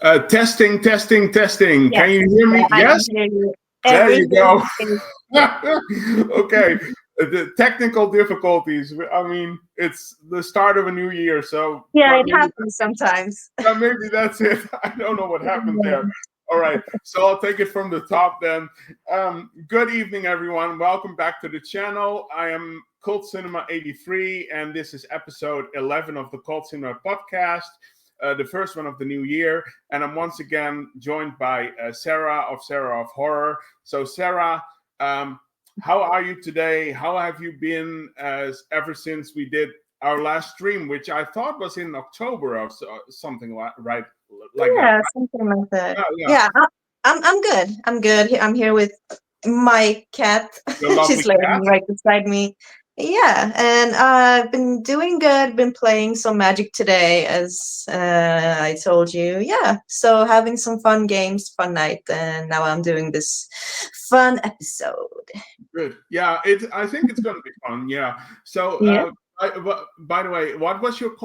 Testing, testing, testing. Yes, Can you hear me? I Yes? can hear you. There you Everything go. is yeah. Okay. The technical difficulties. I mean, it's the start of a new year, so Yeah, but it happens sometimes. maybe that's it. I don't know what happened there. All right, so I'll take it from the top then. Good evening, everyone. Welcome back to the channel. I am Cult Cinema 83, and this is episode 11 of the Cult Cinema podcast, the first one of the new year. And I'm once again joined by Sarah of Horror. So, Sarah, how are you today? How have you been ever since we did our last stream, which I thought was in October or something like that. Yeah, something like that. Yeah. Yeah, I'm good. I'm good. I'm here with my cat. Your lovely She's laying cat. right beside me. Yeah, and I've been doing good. Been playing some Magic today, as I told you. Yeah, so having some fun games, fun night, and now I'm doing this fun episode. Good. Yeah, I think it's going to be fun. Yeah. So, Yeah, by the way, what was your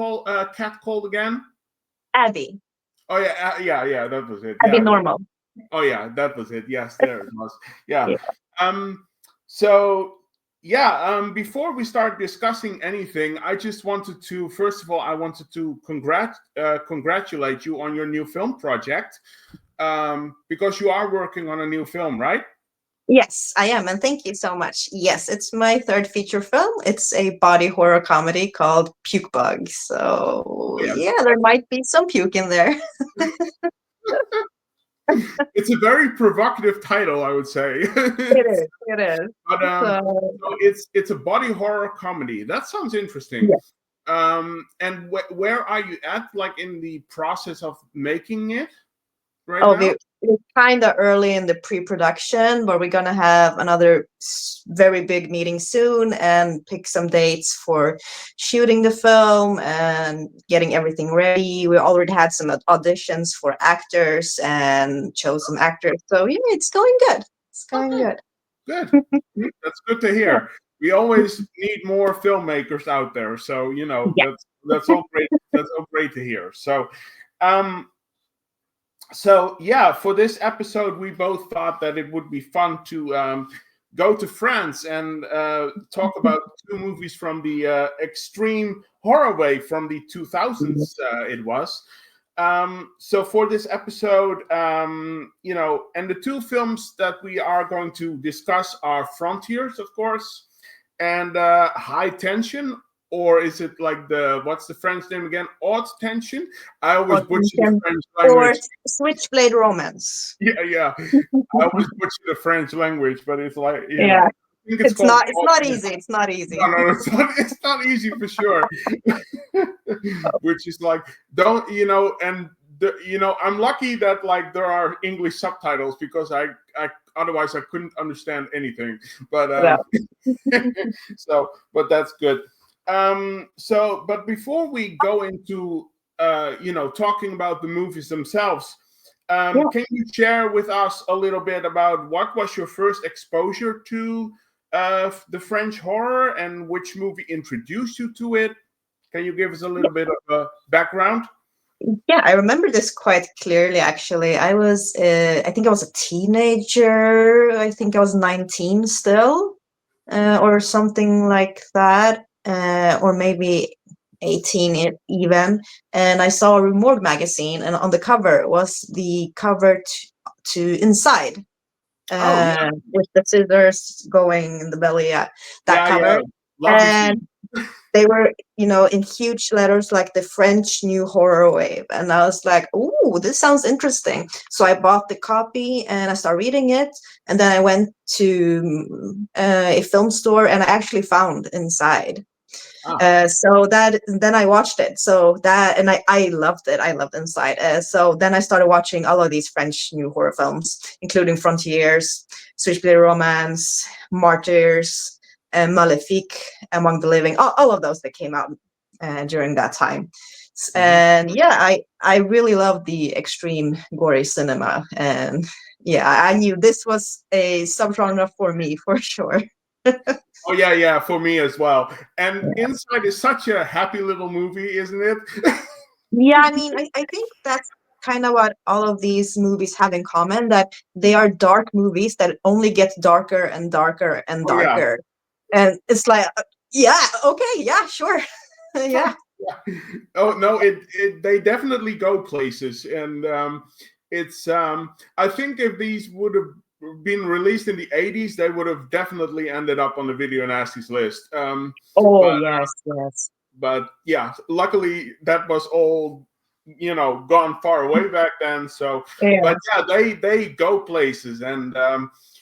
cat called again? Abby. Oh yeah, yeah. That was it. Abby Yeah. normal. Oh yeah, that was it. Yes, there it was. Yeah. Yeah. So yeah. Before we start discussing anything, I just wanted to first of all, I wanted to congratulate you on your new film project, because you are working on a new film, right? Yes, I am, and thank you so much. Yes, it's my third feature film. It's a body horror comedy called Puke Bug. So Yeah. yeah, there might be some puke in there. It's a very provocative title, I would say. It is. It is. But So so it's a body horror comedy. That sounds interesting. yeah. And where are you at, like in the process of making it right Oh, now? we're kind of early in the pre-production, but we're gonna have another very big meeting soon and pick some dates for shooting the film and getting everything ready. We already had some auditions for actors and chose some actors. So yeah, it's going good. It's going Okay, good. good. That's good to Yeah. hear. We always need more filmmakers out there, so Yeah. that's all great. That's all great to hear. Um, So yeah, for this episode, we both thought that it would be fun to go to France and talk about two movies from the extreme horror wave from the 2000s. It was. So for this episode, and the two films that we are going to discuss are Frontiers, of course, and High Tension. Or is it like what's the French name again? Haute Tension. I always butcher the French Or language. Switchblade Romance. Yeah. I always butcher the French language, but it's like, Yeah. I think It's called not Haute. easy. It's not easy. No, it's not easy for sure. Which is like, don't, and I'm lucky that like there are English subtitles because I otherwise I couldn't understand anything. But but that's good. But before we go into talking about the movies themselves, can you share with us a little bit about what was your first exposure to the French horror and which movie introduced you to it? Can you give us a little bit of a background? Yeah, I remember this quite clearly, actually. I think I was a teenager. I think I was 19 still, or something like that, or maybe 18 even. And I saw a Remorque magazine, and on the cover was the cover to Inside, with the scissors going in the belly. Yeah, that cover. Lovely And scene. they were, in huge letters, like the French new horror wave. And I was like, ooh, this sounds interesting. So I bought the copy and I started reading it. And then I went to a film store and I actually found Inside. So then I watched it. And I loved it. I loved Inside. So then I started watching all of these French new horror films, including Frontiers, Switchblade Romance, Martyrs, and Maléfique, Among the Living, all of those that came out during that time. And yeah, I really loved the extreme gory cinema. And yeah, I knew this was a subgenre for me, for sure. Oh yeah, for me as well. And Inside is such a happy little movie, isn't it? Yeah, I mean, I think that's kind of what all of these movies have in common, that they are dark movies that only get darker and darker and Oh yeah. darker. And it's like, yeah, okay, yeah, sure. Yeah. Oh no, they definitely go places, and it's I think if these would have been released in the 80s, they would have definitely ended up on the video nasties list. Oh, yes, yes. But yeah, luckily that was all, you know, gone far away back then. So, Yeah. but yeah, they go places, and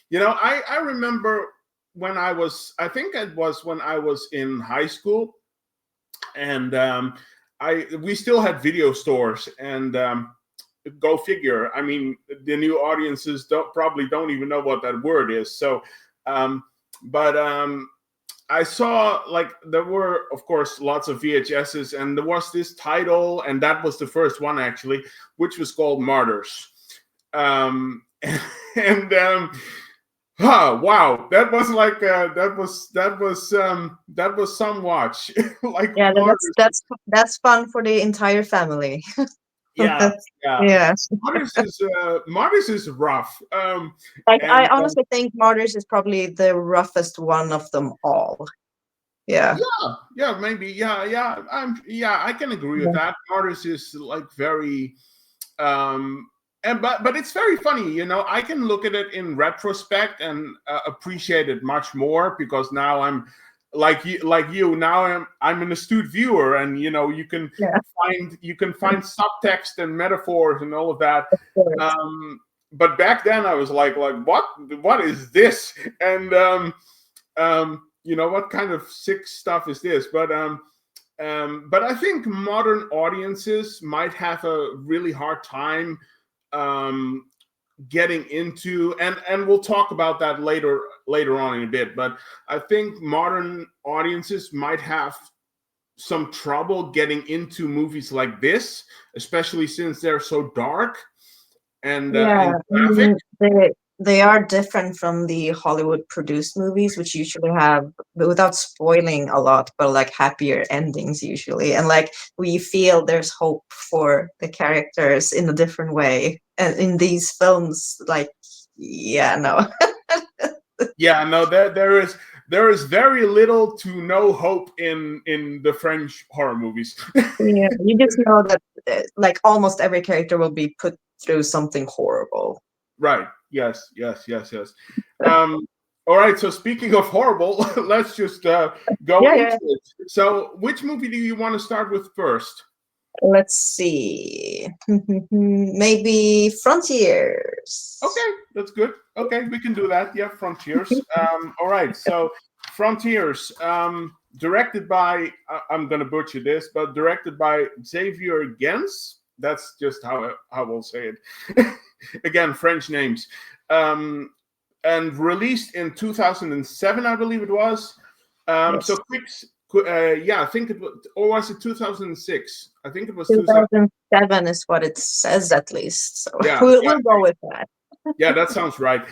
you know, I remember when I think it was when I was in high school, and we still had video stores, and go figure. I mean, the new audiences probably don't even know what that word is. So, but I saw, like, there were, of course, lots of VHSs, and there was this title, and that was the first one actually, which was called Martyrs. And wow, that was like that was some watch. Like, Yeah, Martyrs. that's fun for the entire family. Yeah, yeah. Yeah. Martyrs is rough. Like, And I honestly think Martyrs is probably the roughest one of them all. Yeah. yeah, maybe, yeah. I can agree with Yeah. that. Martyrs is like very, and but it's very funny. You know, I can look at it in retrospect and appreciate it much more, because now I'm like you. Now I'm an astute viewer, and you know, you can Yeah. find subtext and metaphors and all of that. Of course. But back then I was like what is this? And you know, what kind of sick stuff is this? But I think modern audiences might have a really hard time getting into, and we'll talk about that later on in a bit. But I think modern audiences might have some trouble getting into movies like this, especially since they're so dark and Yeah, graphic. they are different from the Hollywood produced movies, which usually have, but without spoiling a lot, but like happier endings usually, and like we feel there's hope for the characters in a different way. And in these films, like, yeah, no. Yeah, no, there is very little to no hope in the French horror movies. Yeah, you just know that like almost every character will be put through something horrible. Right. Yes. All right. So speaking of horrible, let's just go Yeah, into yeah. it. So, which movie do you want to start with first? Let's see. Maybe Frontiers. Okay, that's good. Okay, we can do that. Yeah, Frontiers. All right. So, Frontiers, directed by I'm gonna butcher this, but directed by Xavier Gens. That's just how we'll say it. Again, French names. And released in 2007, I believe it was. Yes. So yeah, I think it was, or was it 2006? I think it was 2007 is what it says, at least. So yeah, we'll go with that. Yeah, that sounds right.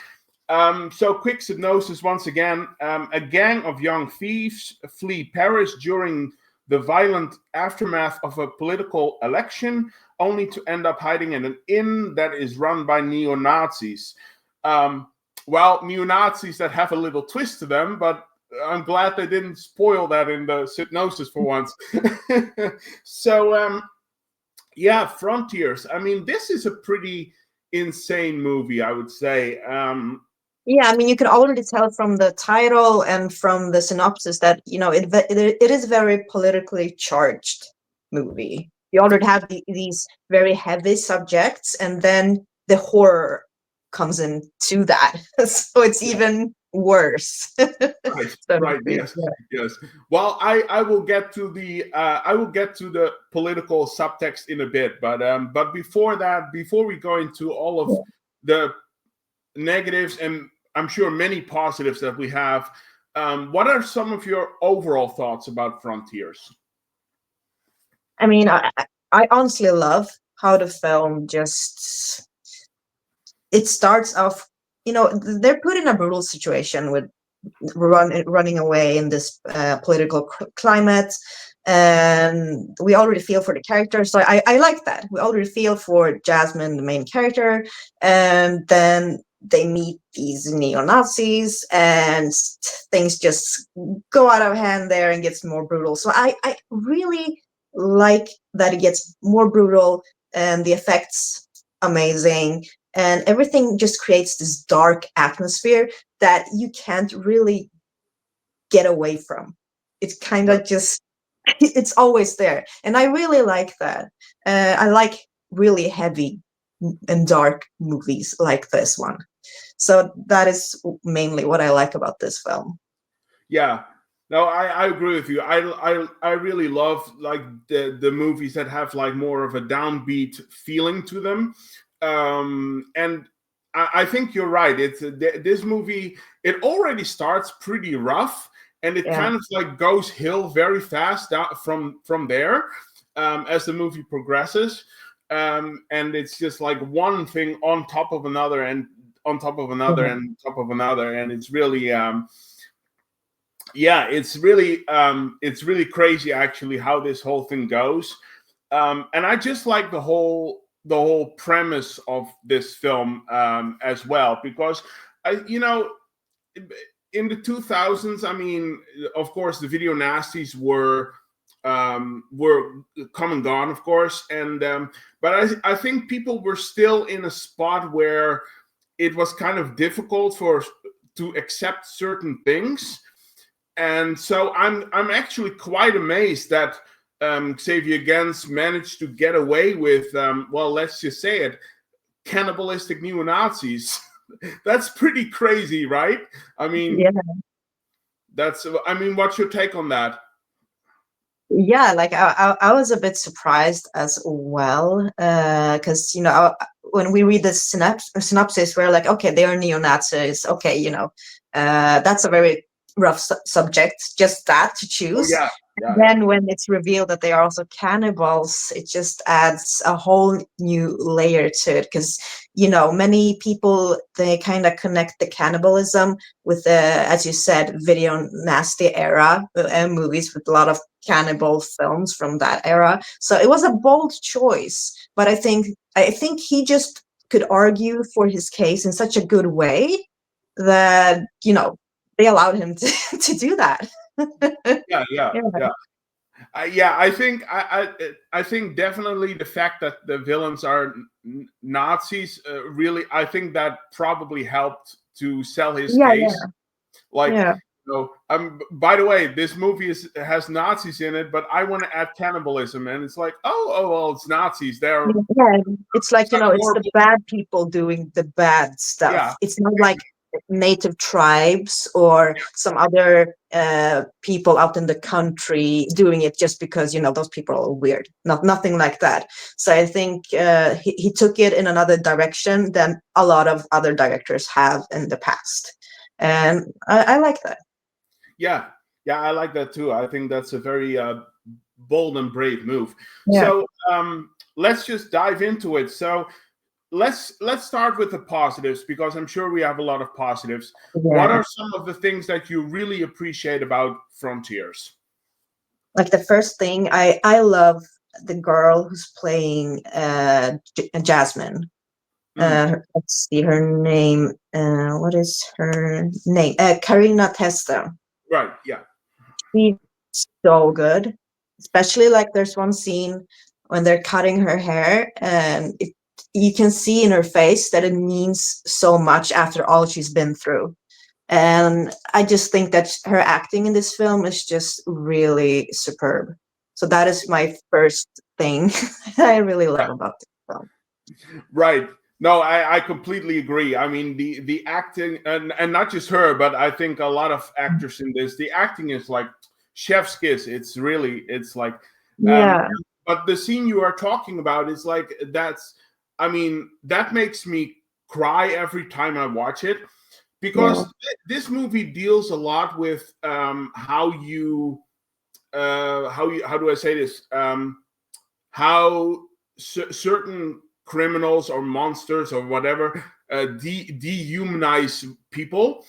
So quick synopsis once again. A gang of young thieves flee Paris during the violent aftermath of a political election, only to end up hiding in an inn that is run by neo-Nazis. Well, neo-Nazis that have a little twist to them, but I'm glad they didn't spoil that in the synopsis for once. So, yeah, Frontiers. I mean, this is a pretty insane movie, I would say. Yeah, I mean, you can already tell from the title and from the synopsis that, you know, it is a very politically charged movie. You already have these very heavy subjects, and then the horror comes into that, so it's even worse. Right, So right, yes, yeah. yes. Well, I will get to the political subtext in a bit, but before that, before we go into all of the negatives and I'm sure many positives that we have, what are some of your overall thoughts about Frontiers? I mean, I honestly love how the film just, it starts off, you know, they're put in a brutal situation with running away in this political climate, and we already feel for the characters. So I like that. We already feel for Jasmine, the main character, and then they meet these neo-Nazis, and things just go out of hand there and gets more brutal. So I really like that it gets more brutal, and the effects amazing, and everything just creates this dark atmosphere that you can't really get away from. It's kind of just it's always there, and I really like that. I like really heavy and dark movies like this one. So that is mainly what I like about this film. Yeah. No, I agree with you. I really love like the movies that have like more of a downbeat feeling to them. And I think you're right. It's this movie, it already starts pretty rough, and it Yeah. kind of like goes hill very fast from there, as the movie progresses. And it's just like one thing on top of another, and on top of another, and on top of another, and it's really yeah, it's really crazy actually how this whole thing goes. And I just like the whole premise of this film, as well, because in the 2000s, I mean, of course the video nasties were come and gone, of course, and but I think people were still in a spot where it was kind of difficult to accept certain things. And so I'm actually quite amazed that Xavier Gens managed to get away with, well, let's just say it, cannibalistic neo-Nazis. That's pretty crazy, right? I mean, Yeah. What's your take on that? Yeah, like I was a bit surprised as well, because when we read the synopsis, we're like, okay, they are neo-Nazis. Okay, that's a very rough subject, just that to Oh choose. yeah, And yeah, then when it's revealed that they are also cannibals, it just adds a whole new layer to it. Because many people, they kind of connect the cannibalism with the, as you said, video nasty era movies with a lot of cannibal films from that era. So it was a bold choice, but I think he just could argue for his case in such a good way that they allowed him to do that. yeah, yeah, Yeah. yeah. Yeah, I think definitely the fact that the villains are Nazis, really, I think that probably helped to sell his Yeah, case. Like, yeah, by the way, this movie has Nazis in it, but I want to add cannibalism, and it's like, oh, well, it's Nazis. They're yeah. It's like, such it's the horrible. bad people doing the bad stuff. Yeah, It's not like native tribes or some other people out in the country doing it just because those people are weird. Nothing like that. So I think he took it in another direction than a lot of other directors have in the past, and I like that. yeah, yeah. I like that too. I think that's a very bold and brave move. Yeah. So let's just dive into it. So let's start with the positives, because I'm sure we have a lot of positives. What Yeah. are some of the things that you really appreciate about Frontiers? Like the first thing, I love the girl who's playing Jasmine. Mm, Let's see her name. What is her name? Karina Testa. right. Yeah. She's so good. Especially like there's one scene when they're cutting her hair, and you can see in her face that it means so much after all she's been through. And I just think that her acting in this film is just really superb. So that is my first thing I really love about this film. Right. No, I completely agree. I mean, the acting, and not just her, but I think a lot of actors in this, the acting is like chef's kiss. It's like, um, Yeah. but the scene you are talking about is like, that makes me cry every time I watch it, because Yeah. this movie deals a lot with how how do I say this? How certain criminals or monsters or whatever dehumanize people,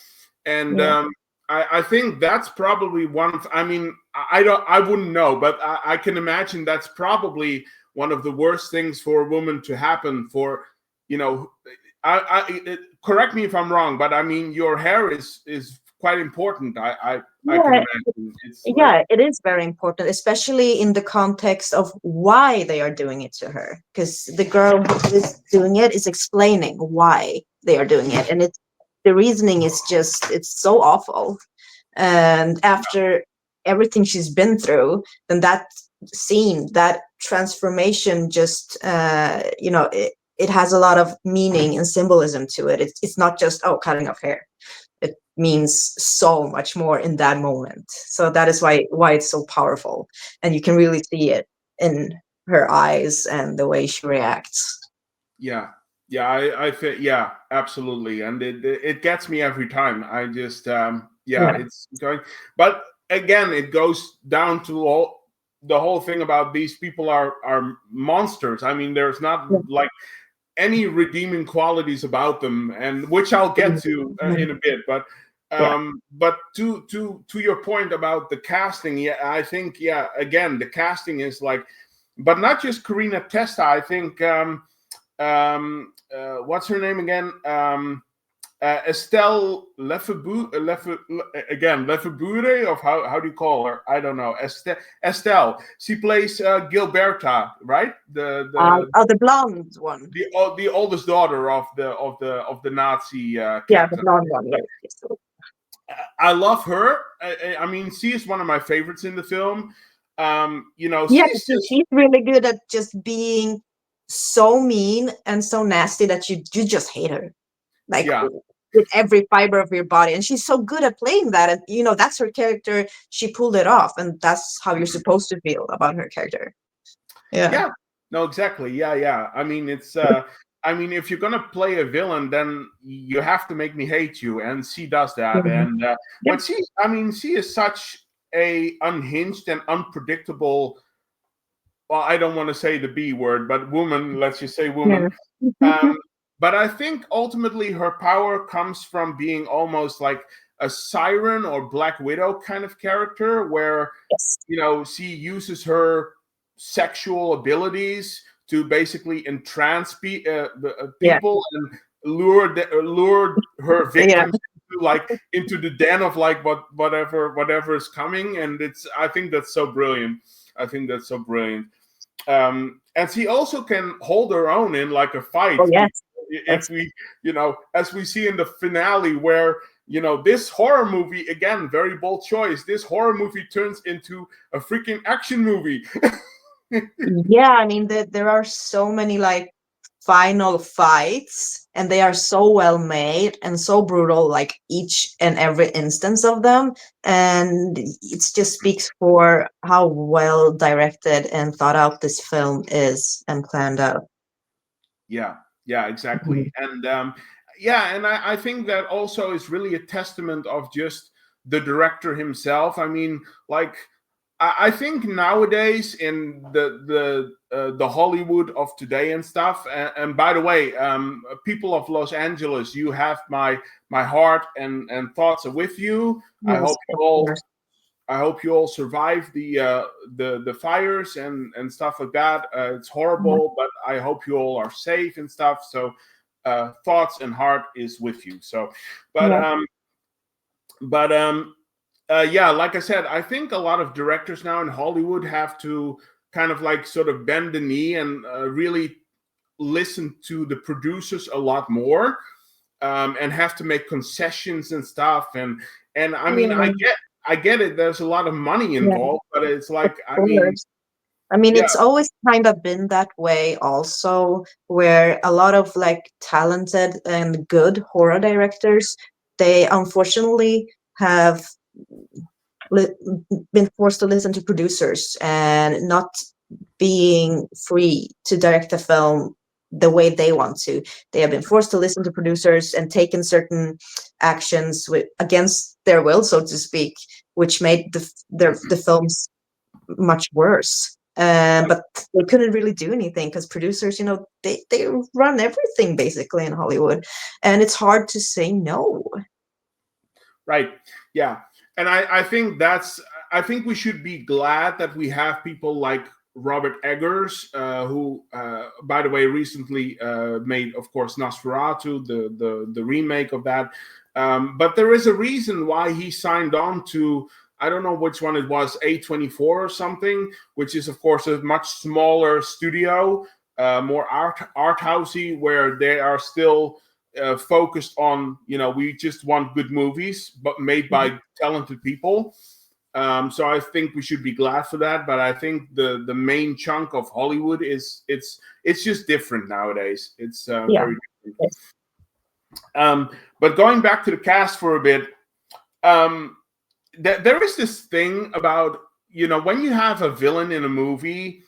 and Yeah. I think that's probably one. I mean, I wouldn't know, but I can imagine that's probably one of the worst things for a woman to happen. For, you know, correct me if I'm wrong, but I mean, your hair is quite important. I can Yeah, imagine it's like, yeah, it is very important, especially in the context of why they are doing it to her. Because the girl who is doing it is explaining why they are doing it, and it's the reasoning is just it's so awful. And after everything she's been through, then that scene, that transformation, just it has a lot of meaning and symbolism to it. It's not just cutting off hair. It means so much more in that moment. So that is why it's so powerful, and you can really see it in her eyes and the way she reacts. yeah, yeah, I feel, yeah, absolutely, and it gets me every time. I just yeah, Yeah. it's going, but again, it goes down to all the whole thing about these people are monsters. I mean, there's not like any redeeming qualities about them, and which I'll get to in a bit. But to your point about the casting, yeah, I think, yeah, again, the casting is like, but not just Karina, Testa. I think what's her name again? Estelle Lefebure, Lefebure, of how do you call her? I don't know. Estelle. She plays Gilberta, right? The blonde one. The oldest daughter of the Nazi Yeah, the captain. blonde one. Yeah. I love her. I mean, she is one of my favorites in the film. You know, Yeah, she's just, she's really good at just being so mean and so nasty that you just hate her, like yeah, with every fiber of your body. And she's so good at playing that, and that's her character. She pulled it off, and that's how you're supposed to feel about her character. Yeah. no, exactly. Yeah. I mean, it's. I mean, if you're gonna play a villain, then you have to make me hate you, and she does that. Mhm. And but she is such a unhinged and unpredictable. Well, I don't want to say the B word, but woman. Let's just say woman. Yeah. Um, but I think ultimately her power comes from being almost like a siren or Black Widow kind of character, where Yes. she uses her sexual abilities to basically entrance Yeah. people and lure her Yeah. victims into the den of like whatever is coming. And I think that's so brilliant. And she also can hold her own in like a fight. Oh yes. If we, as we see in the finale, where this horror movie, again, very bold choice, this horror movie turns into a freaking action movie. Yeah, I mean there are so many like final fights, and they are so well made and so brutal, like each and every instance of them. And it just speaks for how well directed and thought out this film is and planned out. Yeah, exactly. And and I think that also is really a testament of just the director himself. I mean, like, I think nowadays in the Hollywood of today and stuff. And by the way, people of Los Angeles, you have my heart and thoughts are with you. I Yes, hope you of all. course. I hope you all survive the fires and stuff like that. It's horrible, but I hope you all are safe and stuff. So thoughts and heart is with you. So, but Yeah. but yeah, like I said, I think a lot of directors now in Hollywood have to kind of like sort of bend the knee and really listen to the producers a lot more, and have to make concessions and stuff. And I mean, Yeah. I get it. There's a lot of money Yeah, involved, but it's of like, I mean, course. I mean, yeah, it's always kind of been that way also, where a lot of like talented and good horror directors, they unfortunately have li- been forced to listen to producers and not being free to direct the film the way they want to. They have been forced to listen to producers and taken certain actions against their will, so to speak, which made the films much worse. But they couldn't really do anything because producers, they run everything basically in Hollywood, and it's hard to say no. right, yeah. And I think that's, I think we should be glad that we have people like Robert Eggers, who, by the way, recently made, of course, Nosferatu, the remake of that. But there is a reason why he signed on to, I don't know which one it was, A24 or something, which is, of course, a much smaller studio, more art housey, where they are still focused on, we just want good movies, but made by talented people. So I think we should be glad for that. But I think the main chunk of Hollywood is it's just different nowadays. It's very different. But going back to the cast for a bit, there is this thing about, when you have a villain in a movie,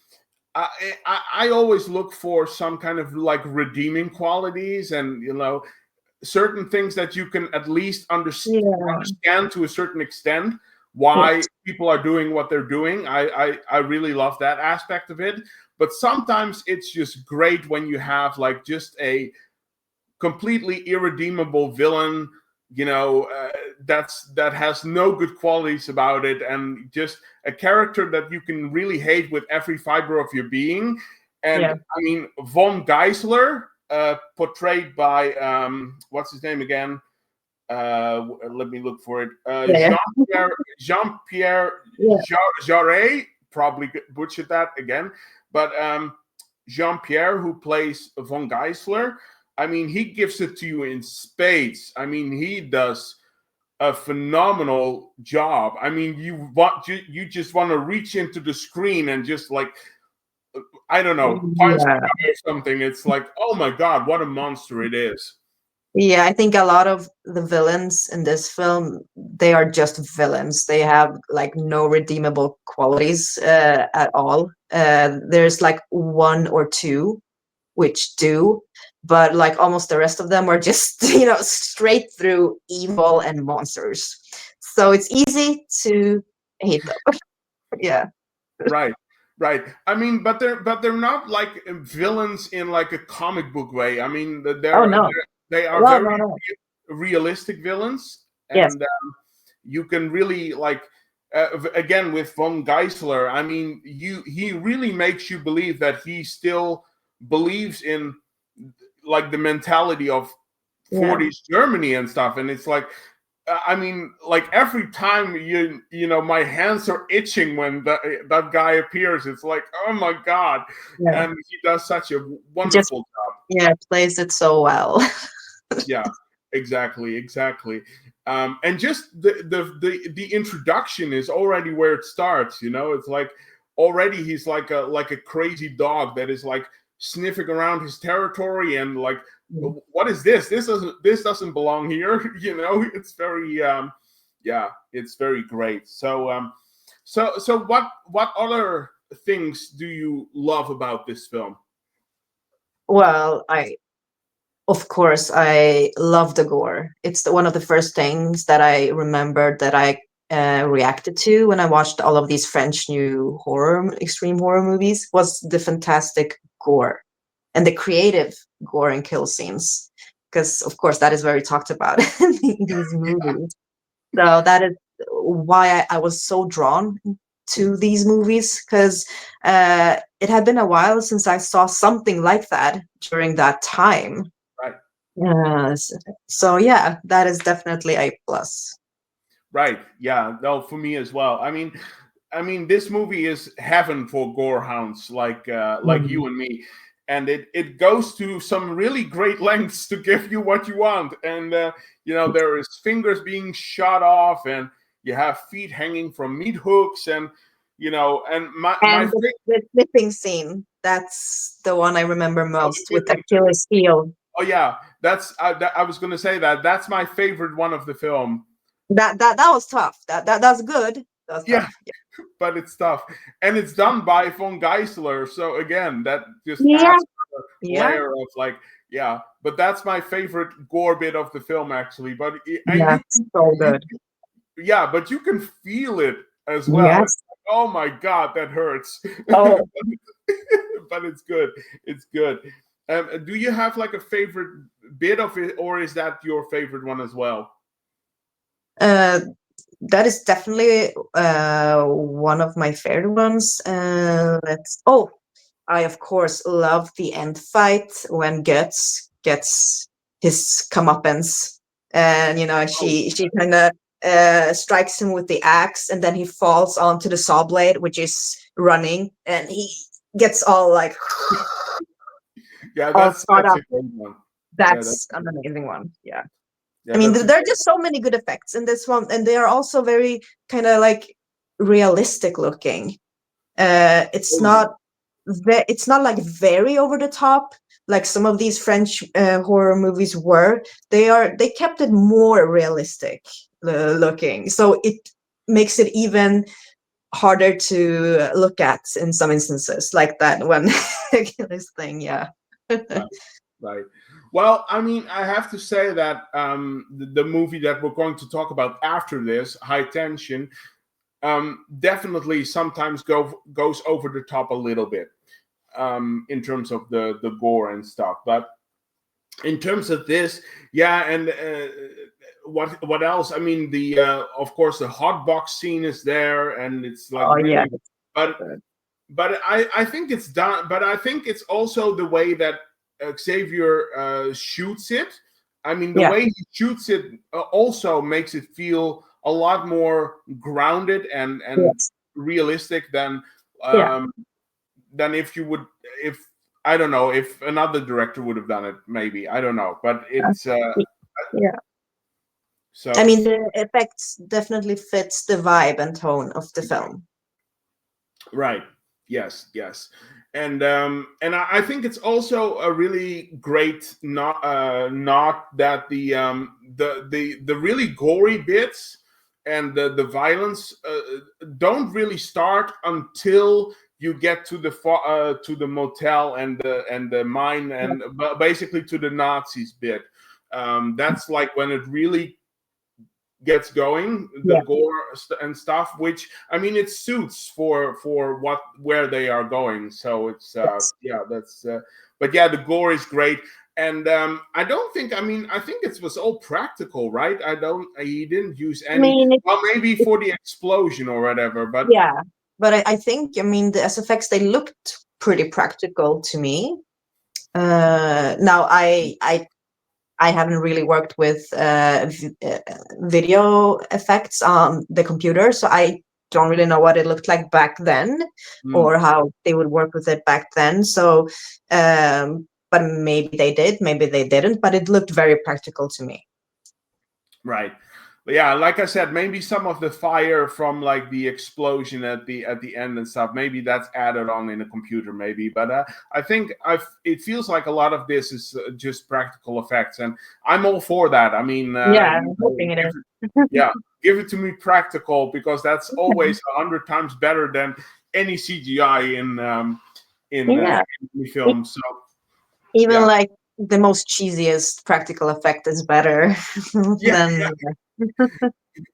I always look for some kind of like redeeming qualities, and certain things that you can at least understand to a certain extent why people are doing what they're doing. I really love that aspect of it. But sometimes it's just great when you have like just a completely irredeemable villain, that has no good qualities about it, and just a character that you can really hate with every fiber of your being. And I mean, von Geisler, portrayed by what's his name again? Let me look for it. Jean-Pierre Jarret, probably butchered that again, but Jean-Pierre, who plays von Geisler, I mean, he gives it to you in spades. I mean, he does a phenomenal job. I mean, you just want to reach into the screen and just like, I don't know, punch or something. It's like, oh my God, what a monster it is. Yeah, I think a lot of the villains in this film, they are just villains. They have like no redeemable qualities at all. There's like one or two which do, but like almost the rest of them are just, straight through evil and monsters. So it's easy to hate them. Yeah. Right. I mean, but they're not like villains in like a comic book way. I mean, they are very realistic villains, and you can really like, again with von Geisler. I mean, he really makes you believe that he still believes in like the mentality of 40s Germany and stuff, and it's like, I mean, like every time my hands are itching when that guy appears. It's like, oh my God, and he does such a wonderful job. Yeah, plays it so well. Yeah, exactly. And just the introduction is already where it starts. It's like already he's like a crazy dog that is like sniffing around his territory, and like, what is this? This doesn't belong here. It's very it's very great. So so what other things do you love about this film? Well, of course, I love the gore. It's one of the first things that I remembered that I reacted to when I watched all of these French new extreme horror movies, was the fantastic gore and the creative gore and kill scenes. Because, of course, that is very talked about in these movies. So that is why I was so drawn to these movies, because it had been a while since I saw something like that during that time. Yes. So yeah, that is definitely a plus. Right. Yeah. No, for me as well. I mean, this movie is heaven for gore hounds like you and me, and it goes to some really great lengths to give you what you want. And there is fingers being shot off, and you have feet hanging from meat hooks, and the flipping scene. That's the one I remember most, with Achilles' heel. Oh yeah, I was going to say that's my favorite one of the film. That was tough. That's good. That's tough. Yeah, but it's tough, and it's done by von Geisler. So again, that just adds a layer of like, But that's my favorite gore bit of the film, actually. But so good. But you can feel it as well. Yes. Like, oh my God, that hurts. Oh. But it's good. It's good. Do you have like a favorite bit of it, or is that your favorite one as well? that is definitely one of my favorite ones. I of course love the end fight when Guts gets his comeuppance, and Oh, she kind of strikes him with the axe, and then he falls onto the saw blade, which is running, and he gets all like yeah, all caught that's up. a great one. Yeah, that's That's an amazing one. Yeah. I yeah, mean, that's a there are just so many good effects in this one, and they are also very kind of like realistic looking. It's oh, not it's not like very over the top like some of these French horror movies were. They kept it more realistic looking, so it makes it even harder to look at in some instances, like that one this thing. Yeah. right, right. Well, I mean, I have to say that the movie that we're going to talk about after this, High Tension, definitely sometimes goes over the top a little bit in terms of the gore and stuff. But in terms of this, yeah, and what else? I mean, the of course the hot box scene is there, and it's like Oh yeah. really, but I think it's done. But I think it's also the way that Xavier shoots it. I mean, the Yeah. way he shoots it also makes it feel a lot more grounded and Yes. realistic Yeah. um, than if you would if I don't know if another director would have done it. Maybe I don't know, but it's Yeah. I so mean, the effects definitely fits the vibe and tone of the film. right. Yes, yes. And I think it's also a really great not that the really gory bits and the violence don't really start until you get to the motel and the mine and basically to the Nazis bit. That's like when it really gets going, the Yeah. gore and stuff, which I mean it suits for what where they are going. So it's Yes. yeah, that's but yeah, the gore is great. And I don't think, I mean, I think it was all practical, right? I don't He didn't use I any, mean, well, maybe for the explosion or whatever, but yeah, but I think, I mean, the SFX, they looked pretty practical to me. Now, I haven't really worked with video effects on the computer, so I don't really know what it looked like back then mm, or how they would work with it back then. So, but maybe they did, maybe they didn't, but it looked very practical to me. right. But yeah, like I said, maybe some of the fire from like the explosion at the end and stuff, maybe that's added on in a computer, maybe. But I think it feels like a lot of this is just practical effects, and I'm all for that. I mean, Yeah, I'm hoping it is. yeah, give it to me practical, because that's always 100 times better than any CGI Yeah, in film. So even yeah, like the most cheesiest practical effect is better yeah, than.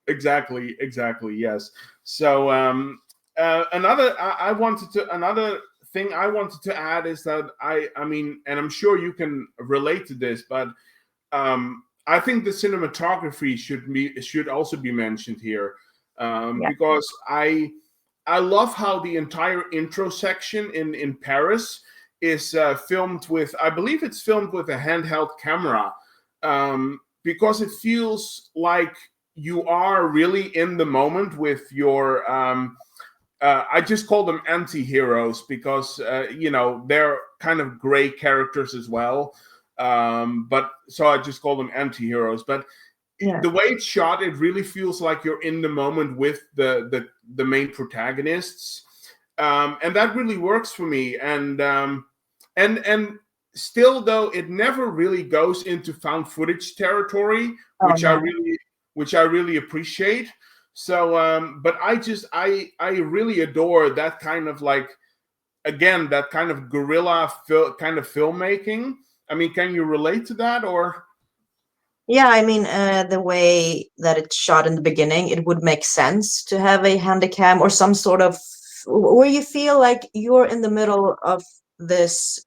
exactly, yes. So another thing I wanted to add is that I mean, and I'm sure you can relate to this, but I think the cinematography should also be mentioned here, Yeah. because I love how the entire intro section in Paris is filmed with, I believe it's filmed with a handheld camera, because it feels like you are really in the moment with your I just call them anti-heroes, because they're kind of gray characters as well, but so I just call them anti-heroes. But Yeah. the way it's shot, it really feels like you're in the moment with the main protagonists, and that really works for me. And still, though, it never really goes into found footage territory, Oh which I no. really appreciate. So, but I really adore that kind of, like, again, that kind of guerrilla kind of filmmaking. I mean, can you relate to that, or? Yeah, I mean, the way that it's shot in the beginning, it would make sense to have a handycam or some sort of where you feel like you're in the middle of this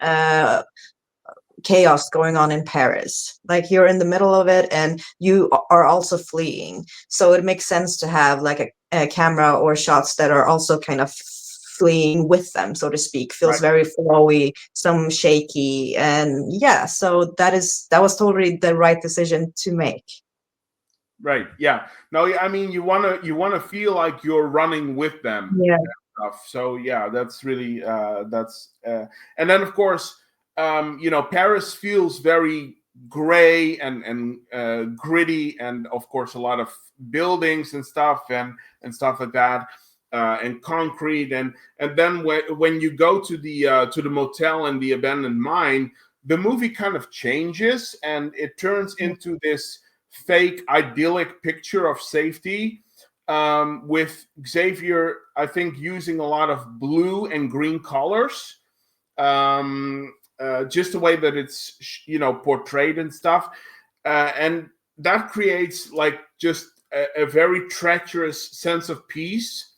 chaos going on in Paris. Like you're in the middle of it and you are also fleeing. So it makes sense to have like a camera or shots that are also kind of fleeing with them, so to speak. Feels very flowy, some shaky, and yeah. So that was totally the right decision to make. Right. Yeah. No, I mean, you wanna feel like you're running with them. Yeah. Stuff. So yeah, that's really and then of course, Paris feels very gray and gritty, and of course a lot of buildings and stuff stuff like that, and concrete, and then when you go to the motel and the abandoned mine, the movie kind of changes and it turns into this fake idyllic picture of safety, with Xavier, I think, using a lot of blue and green colors, just the way that it's portrayed and stuff, and that creates like just a very treacherous sense of peace,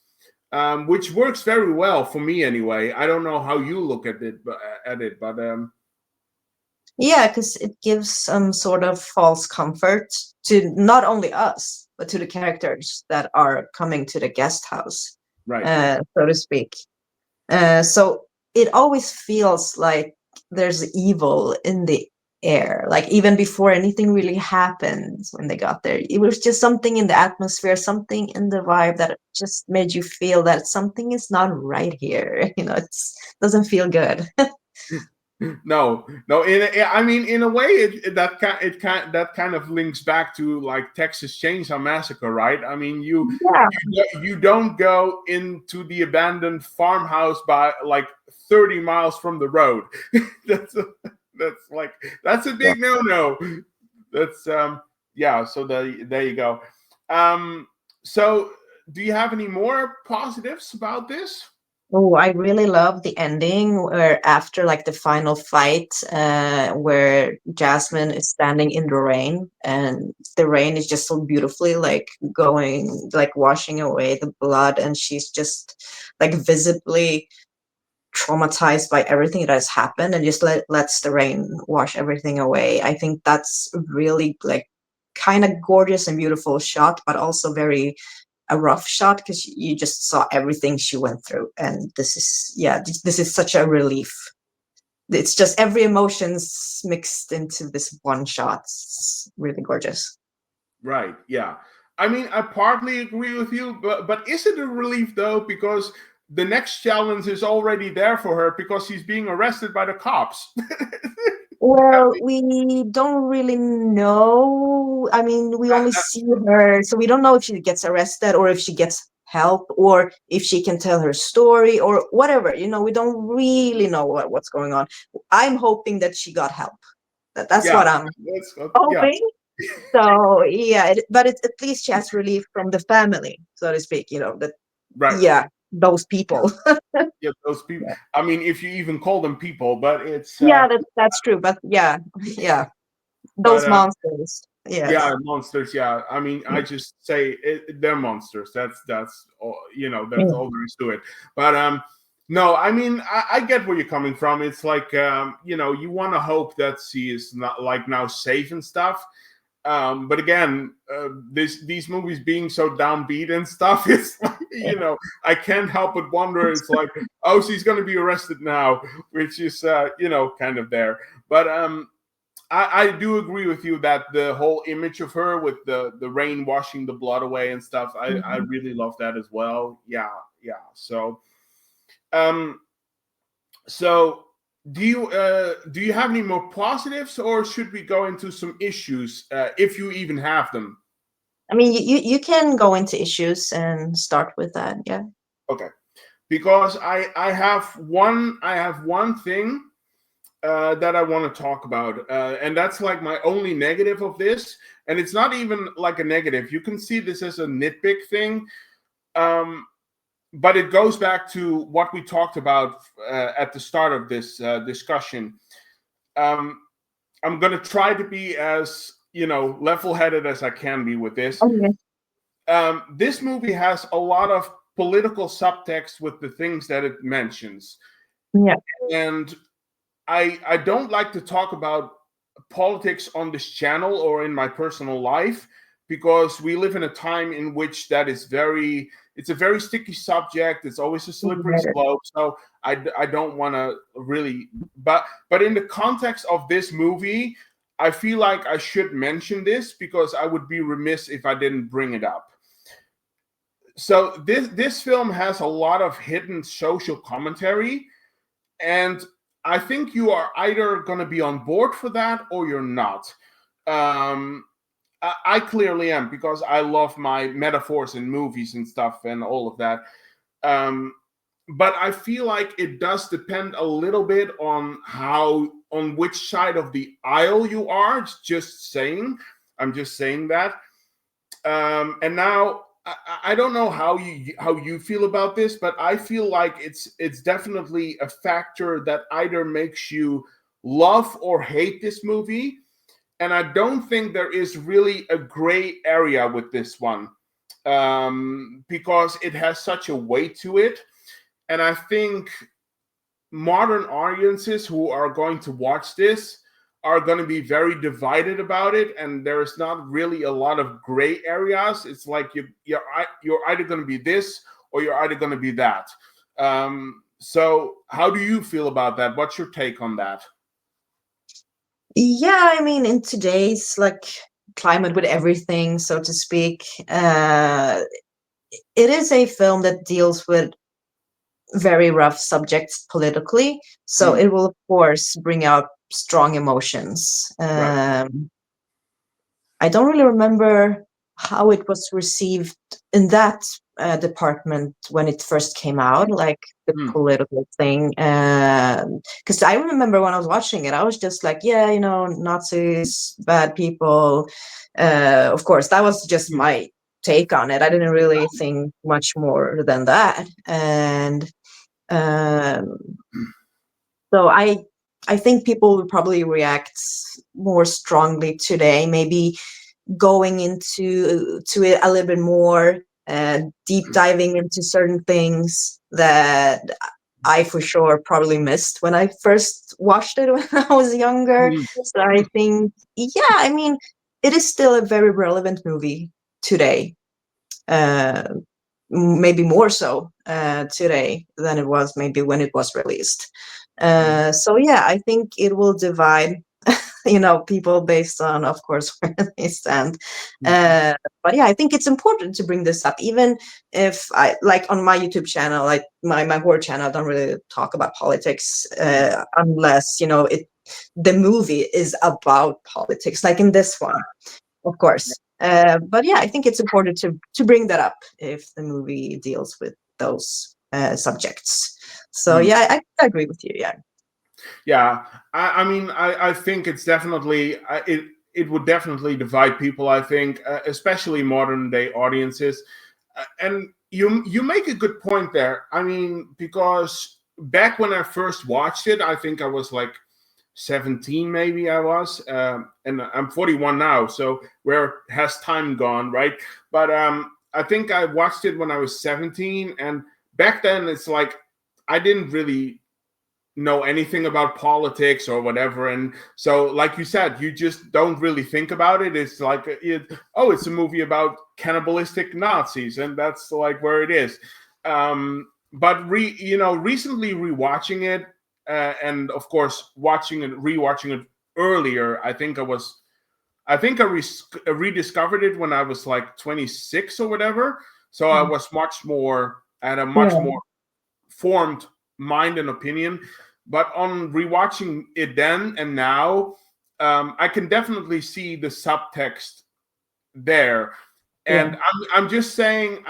which works very well for me anyway. I don't know how you look at it, but yeah, because it gives some sort of false comfort to not only us, but to the characters that are coming to the guest house, right. so to speak. So it always feels like there's evil in the air, like even before anything really happened when they got there. It was just something in the atmosphere, something in the vibe that just made you feel that something is not right here. It doesn't feel good. No. I mean, in a way, that kind of links back to like Texas Chainsaw Massacre, right? I mean, you don't go into the abandoned farmhouse by like 30 miles from the road. that's a big no. That's yeah. So there you go. So do you have any more positives about this? Oh, I really love the ending where after like the final fight, where Jasmine is standing in the rain and the rain is just so beautifully like going, like washing away the blood, and she's just like visibly traumatized by everything that has happened and just lets the rain wash everything away. I think that's really like kind of gorgeous and beautiful shot, but also very a rough shot because you just saw everything she went through, and this is such a relief. It's just every emotion's mixed into this one shot. It's really gorgeous. Right. Yeah. I mean, I partly agree with you, but is it a relief though? Because the next challenge is already there for her because she's being arrested by the cops. Well, we don't really know. I mean, we only see her, so we don't know if she gets arrested or if she gets help or if she can tell her story or whatever. We don't really know what's going on. I'm hoping that she got help. That's what I'm hoping. So yeah, but at least she has relief from the family, so to speak. That Right. yeah, those people. Yeah, those people. I mean, if you even call them people, but it's Yeah, that's true. But yeah, those monsters. Yes. Yeah, monsters. Yeah, I mean, I just say they're monsters. That's all. That's all there is to it. But no, I mean, I get where you're coming from. It's like you want to hope that she is not like now safe and stuff. But again, these movies being so downbeat and stuff, it's like, I can't help but wonder. It's like, oh, she's going to be arrested now, which is kind of there. But I do agree with you that the whole image of her with the rain washing the blood away and stuff, I really love that as well. Yeah. So so do you have any more positives, or should we go into some issues, if you even have them? I mean, you can go into issues and start with that. Yeah. Okay. Because I have one thing that I want to talk about, and that's like my only negative of this, and it's not even like a negative. You can see this as a nitpick thing, but it goes back to what we talked about at the start of this discussion. I'm going to try to be as level-headed as I can be with this. Okay. This movie has a lot of political subtext with the things that it mentions. Yeah. And I don't like to talk about politics on this channel or in my personal life, because we live in a time in which that is it's a very sticky subject. It's always a slippery slope. So I don't want to really, but in the context of this movie, I feel like I should mention this because I would be remiss if I didn't bring it up. So this film has a lot of hidden social commentary, and I think you are either going to be on board for that or you're not. I clearly am, because I love my metaphors in movies and stuff and all of that. But I feel like it does depend a little bit on which side of the aisle you are. I'm just saying that. And now I don't know how you feel about this, but I feel like it's definitely a factor that either makes you love or hate this movie. And I don't think there is really a gray area with this one, because it has such a weight to it. And I think modern audiences who are going to watch this are going to be very divided about it, and there is not really a lot of gray areas. It's like you're either going to be this or you're either going to be that. So how do you feel about that? What's your take on that? Yeah, I mean, in today's climate with everything, so to speak, it is a film that deals with very rough subjects politically. So it will, of course, bring out strong emotions. Right. I don't really remember how it was received in that department when it first came out, like the political thing. Because I remember when I was watching it, I was just like, yeah, Nazis, bad people. Of course, that was just my take on it. I didn't really think much more than that. And so I think people would probably react more strongly today, maybe going into it a little bit more, deep diving into certain things that I for sure probably missed when I first watched it when I was younger. So I think, yeah, I mean, it is still a very relevant movie today. Maybe more so today than it was maybe when it was released. So yeah, I think it will divide people based on, of course, where they stand. But yeah, I think it's important to bring this up, even if I, like, on my YouTube channel, like my horror channel, I don't really talk about politics unless the movie is about politics, like in this one, of course. But yeah, I think it's important to bring that up if the movie deals with those subjects. So yeah, I agree with you. Yeah. Yeah, I mean, I think it's definitely it would definitely divide people. I think, especially modern day audiences, and you make a good point there. I mean, because back when I first watched it, I think I was like 17, maybe I was, and I'm 41 now. So where has time gone, right? But I think I watched it when I was 17, and back then it's like I didn't really know anything about politics or whatever, and so, like you said, you just don't really think about it. It's like it's a movie about cannibalistic Nazis, and that's like where it is. But recently rewatching it, and of course rewatching it earlier, I think I rediscovered it when I was like 26 or whatever. So I was I had a much more formed mind and opinion. But on rewatching it then and now, I can definitely see the subtext there. And I'm just saying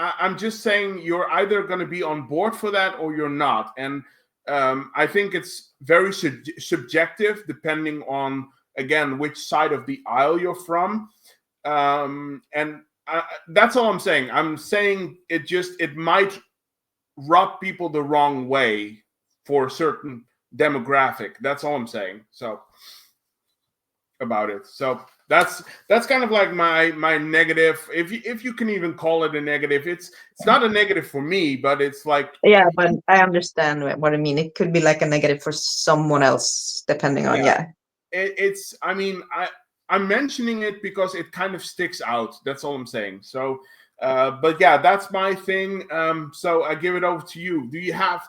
you're either going to be on board for that or you're not. And I think it's very subjective, depending on, again, which side of the aisle you're from. And that's all I'm saying. I'm saying it might rub people the wrong way for a certain demographic. That's all I'm saying. So about it. So that's kind of like my negative, if you can even call it a negative. It's not a negative for me, but it's like, Yeah, but I understand what I mean. It could be like a negative for someone else, depending on it's, I mean, I'm mentioning it because it kind of sticks out. That's all I'm saying. So but yeah, that's my thing. So I give it over to you. Do you have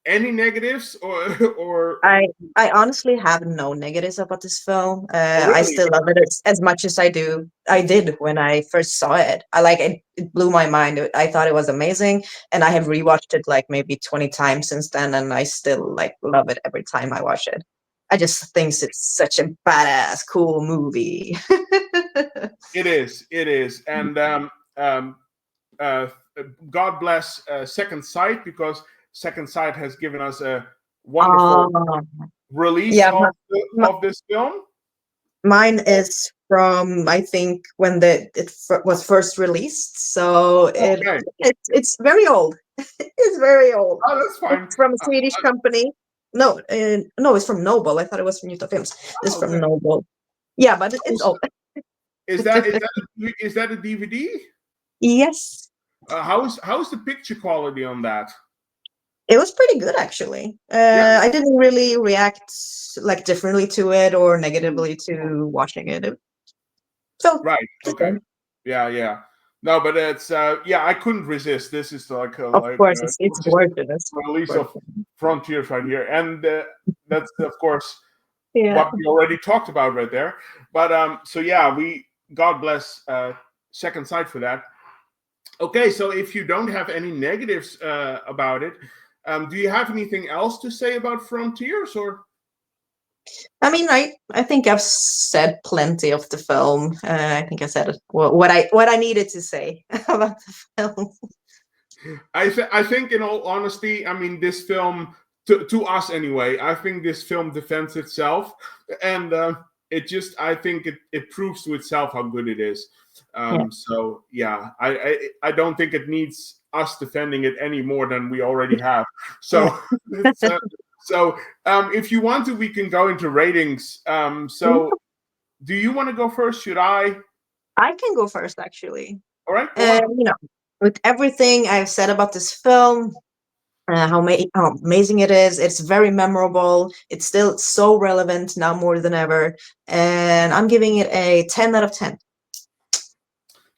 any negatives or I honestly have no negatives about this film. oh, I really? still love it as much as I did when I first saw it. I like it. It blew my mind. I thought it was amazing, and I have rewatched it like maybe 20 times since then, and I still like love it every time I watch it. I just think it's such a badass, cool movie. It is, and uh, God bless Second Sight, because Second Sight has given us a wonderful Um, release yeah, of this film. mine is from, I think, when was first released. So Okay. it's very old. It's very old. Oh, that's fine. It's from a Swedish company. No, no, it's from Noble. I thought it was from Utah Films. It's from Okay. Noble. Yeah, but it's old. Is that a DVD? Yes, How's the picture quality on that? it was pretty good actually. Yeah. I didn't really react like differently to it or negatively to watching it. It felt Right. Okay. Yeah. No, but it's yeah, I couldn't resist. This is like of course it's just gorgeous. release of Frontiers right here, and that's of course Yeah. what we already talked about right there. But so yeah, God bless Second Sight for that. Okay, so if you don't have any negatives about it, do you have anything else to say about Frontiers, or? I mean, I think I've said plenty of the film. I think I said what I needed to say about the film. I think, in all honesty, I mean, this film, to us anyway, I think this film defends itself, and I think it proves to itself how good it is. So yeah, I don't think it needs us defending it any more than we already have. So so if you want to, we can go into ratings. So do you want to go first? Should I? I can go first, actually. All right. You know, with everything I've said about this film, how amazing it is. It's very memorable. It's still so relevant now more than ever. And I'm giving it a 10 out of 10.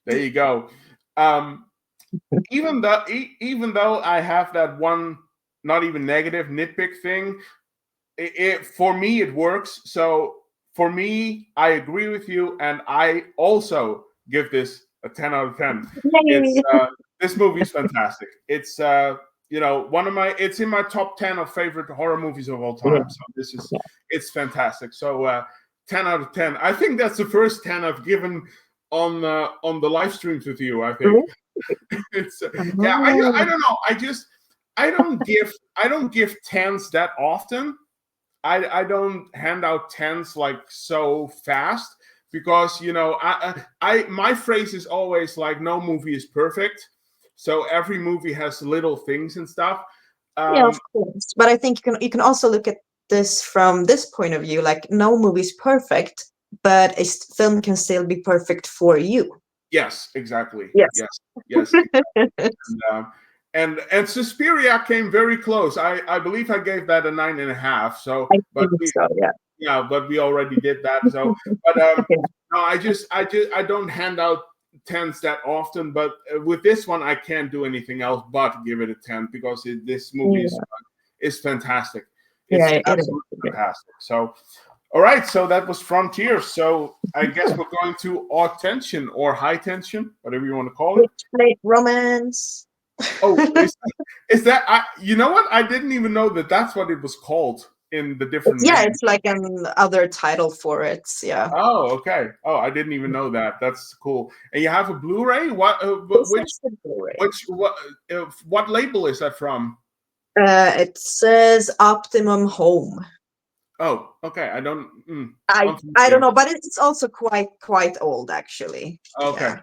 There you go. Even though I have that one, not even negative nitpick thing, for me it works. So for me, I agree with you, and I also give this a 10 out of 10. It's this movie is fantastic. It's it's in my top 10 of favorite horror movies of all time. So it's fantastic. So 10 out of 10. I think that's the first 10 I've given on the live streams with you. I think it's yeah. I don't know. I don't give 10s that often. I don't hand out 10s like so fast, because I my phrase is always like, no movie is perfect, so every movie has little things and stuff. Yeah, of course. But I think you can also look at this from this point of view. Like, no movie is perfect, but a film can still be perfect for you. Yes, exactly. Yes. Yes. Exactly. And Suspiria came very close. I believe I gave that a 9.5. So, but we already did that. So, but no, I don't hand out 10s that often. But with this one, I can't do anything else but give it a 10, because this movie is fantastic. It's absolutely fantastic. So, all right. So that was Frontiers. So I guess we're going to Haute Tension, or High Tension, whatever you want to call it. Witchblade Romance. Oh, is that? You know what? I didn't even know that's what it was called in the different. It's like an other title for it. Yeah. Oh, okay. Oh, I didn't even know that. That's cool. And you have a Blu-ray. What label is that from? It says Optimum Home. Oh, okay. I don't know, but it's also quite old, actually. Okay.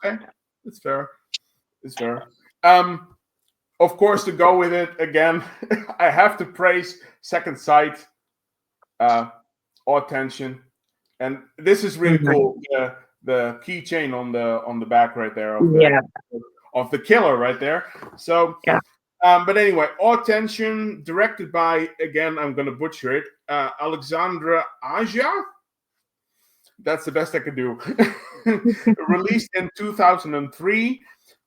Okay. It's fair. It's fair. Of course, to go with it again, I have to praise Second Sight, Haute Tension. And this is really cool. The keychain on the back right there of the killer right there. So Yeah. but anyway, Haute Tension, directed by, again, I'm gonna butcher it, Alexandre Aja. That's the best I could do. Released in 2003.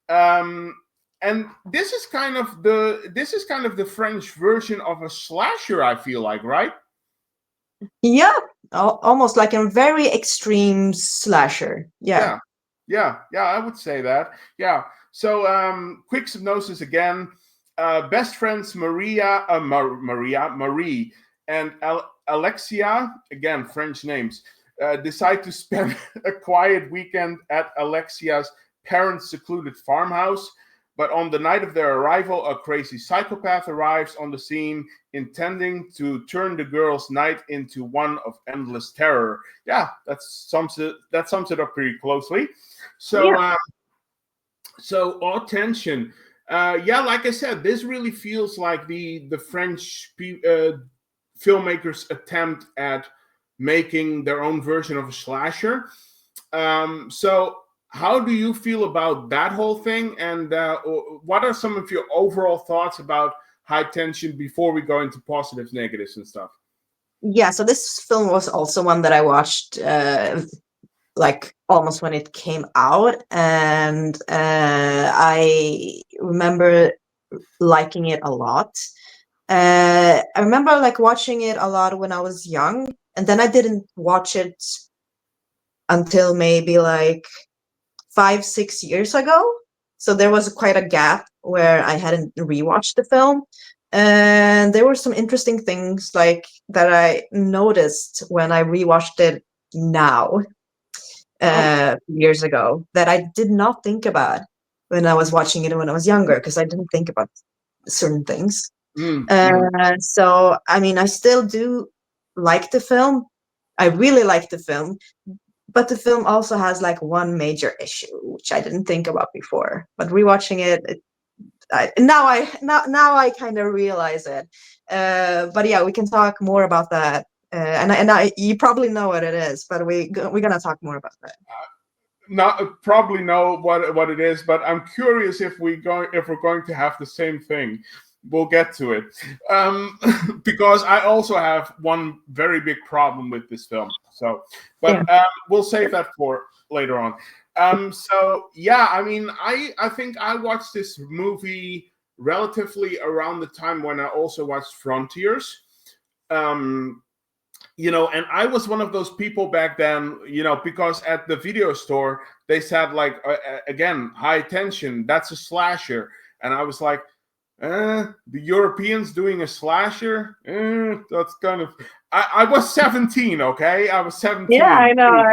And this is kind of the French version of a slasher, I feel like, right? Yeah, almost like a very extreme slasher. Yeah. Yeah, I would say that. Yeah. So quick synopsis again. Best friends Marie and Alexia, again French names, decide to spend a quiet weekend at Alexia's parents' secluded farmhouse. But on the night of their arrival, a crazy psychopath arrives on the scene, intending to turn the girls' night into one of endless terror. Yeah, that sums it up pretty closely. So, so Haute Tension. Like I said, this really feels like the French filmmakers' attempt at making their own version of a slasher. So how do you feel about that whole thing? And what are some of your overall thoughts about High Tension before we go into positives, negatives, and stuff? Yeah, so this film was also one that I watched like almost when it came out, and I remember liking it a lot. I remember like watching it a lot when I was young, and then I didn't watch it until maybe like 5-6 years ago. So there was quite a gap where I hadn't rewatched the film. And there were some interesting things like that I noticed when I rewatched it now, years ago, that I did not think about when I was watching it when I was younger, because I didn't think about certain things. So, I mean, I still do like the film. I really like the film, but the film also has like one major issue, which I didn't think about before. But rewatching it, now I kind of realize it. But yeah, we can talk more about that. You probably know what it is, but we're gonna talk more about that. Not probably know what it is, but I'm curious if we're going to have the same thing. We'll get to it, because I also have one very big problem with this film. So, but we'll save that for later on. So yeah, I mean, I think I watched this movie relatively around the time when I also watched Frontiers. And I was one of those people back then, because at the video store they said like, again, High Tension, that's a slasher, and I was like, the Europeans doing a slasher, that's kind of. I was 17, okay? I was 17. Yeah, I know.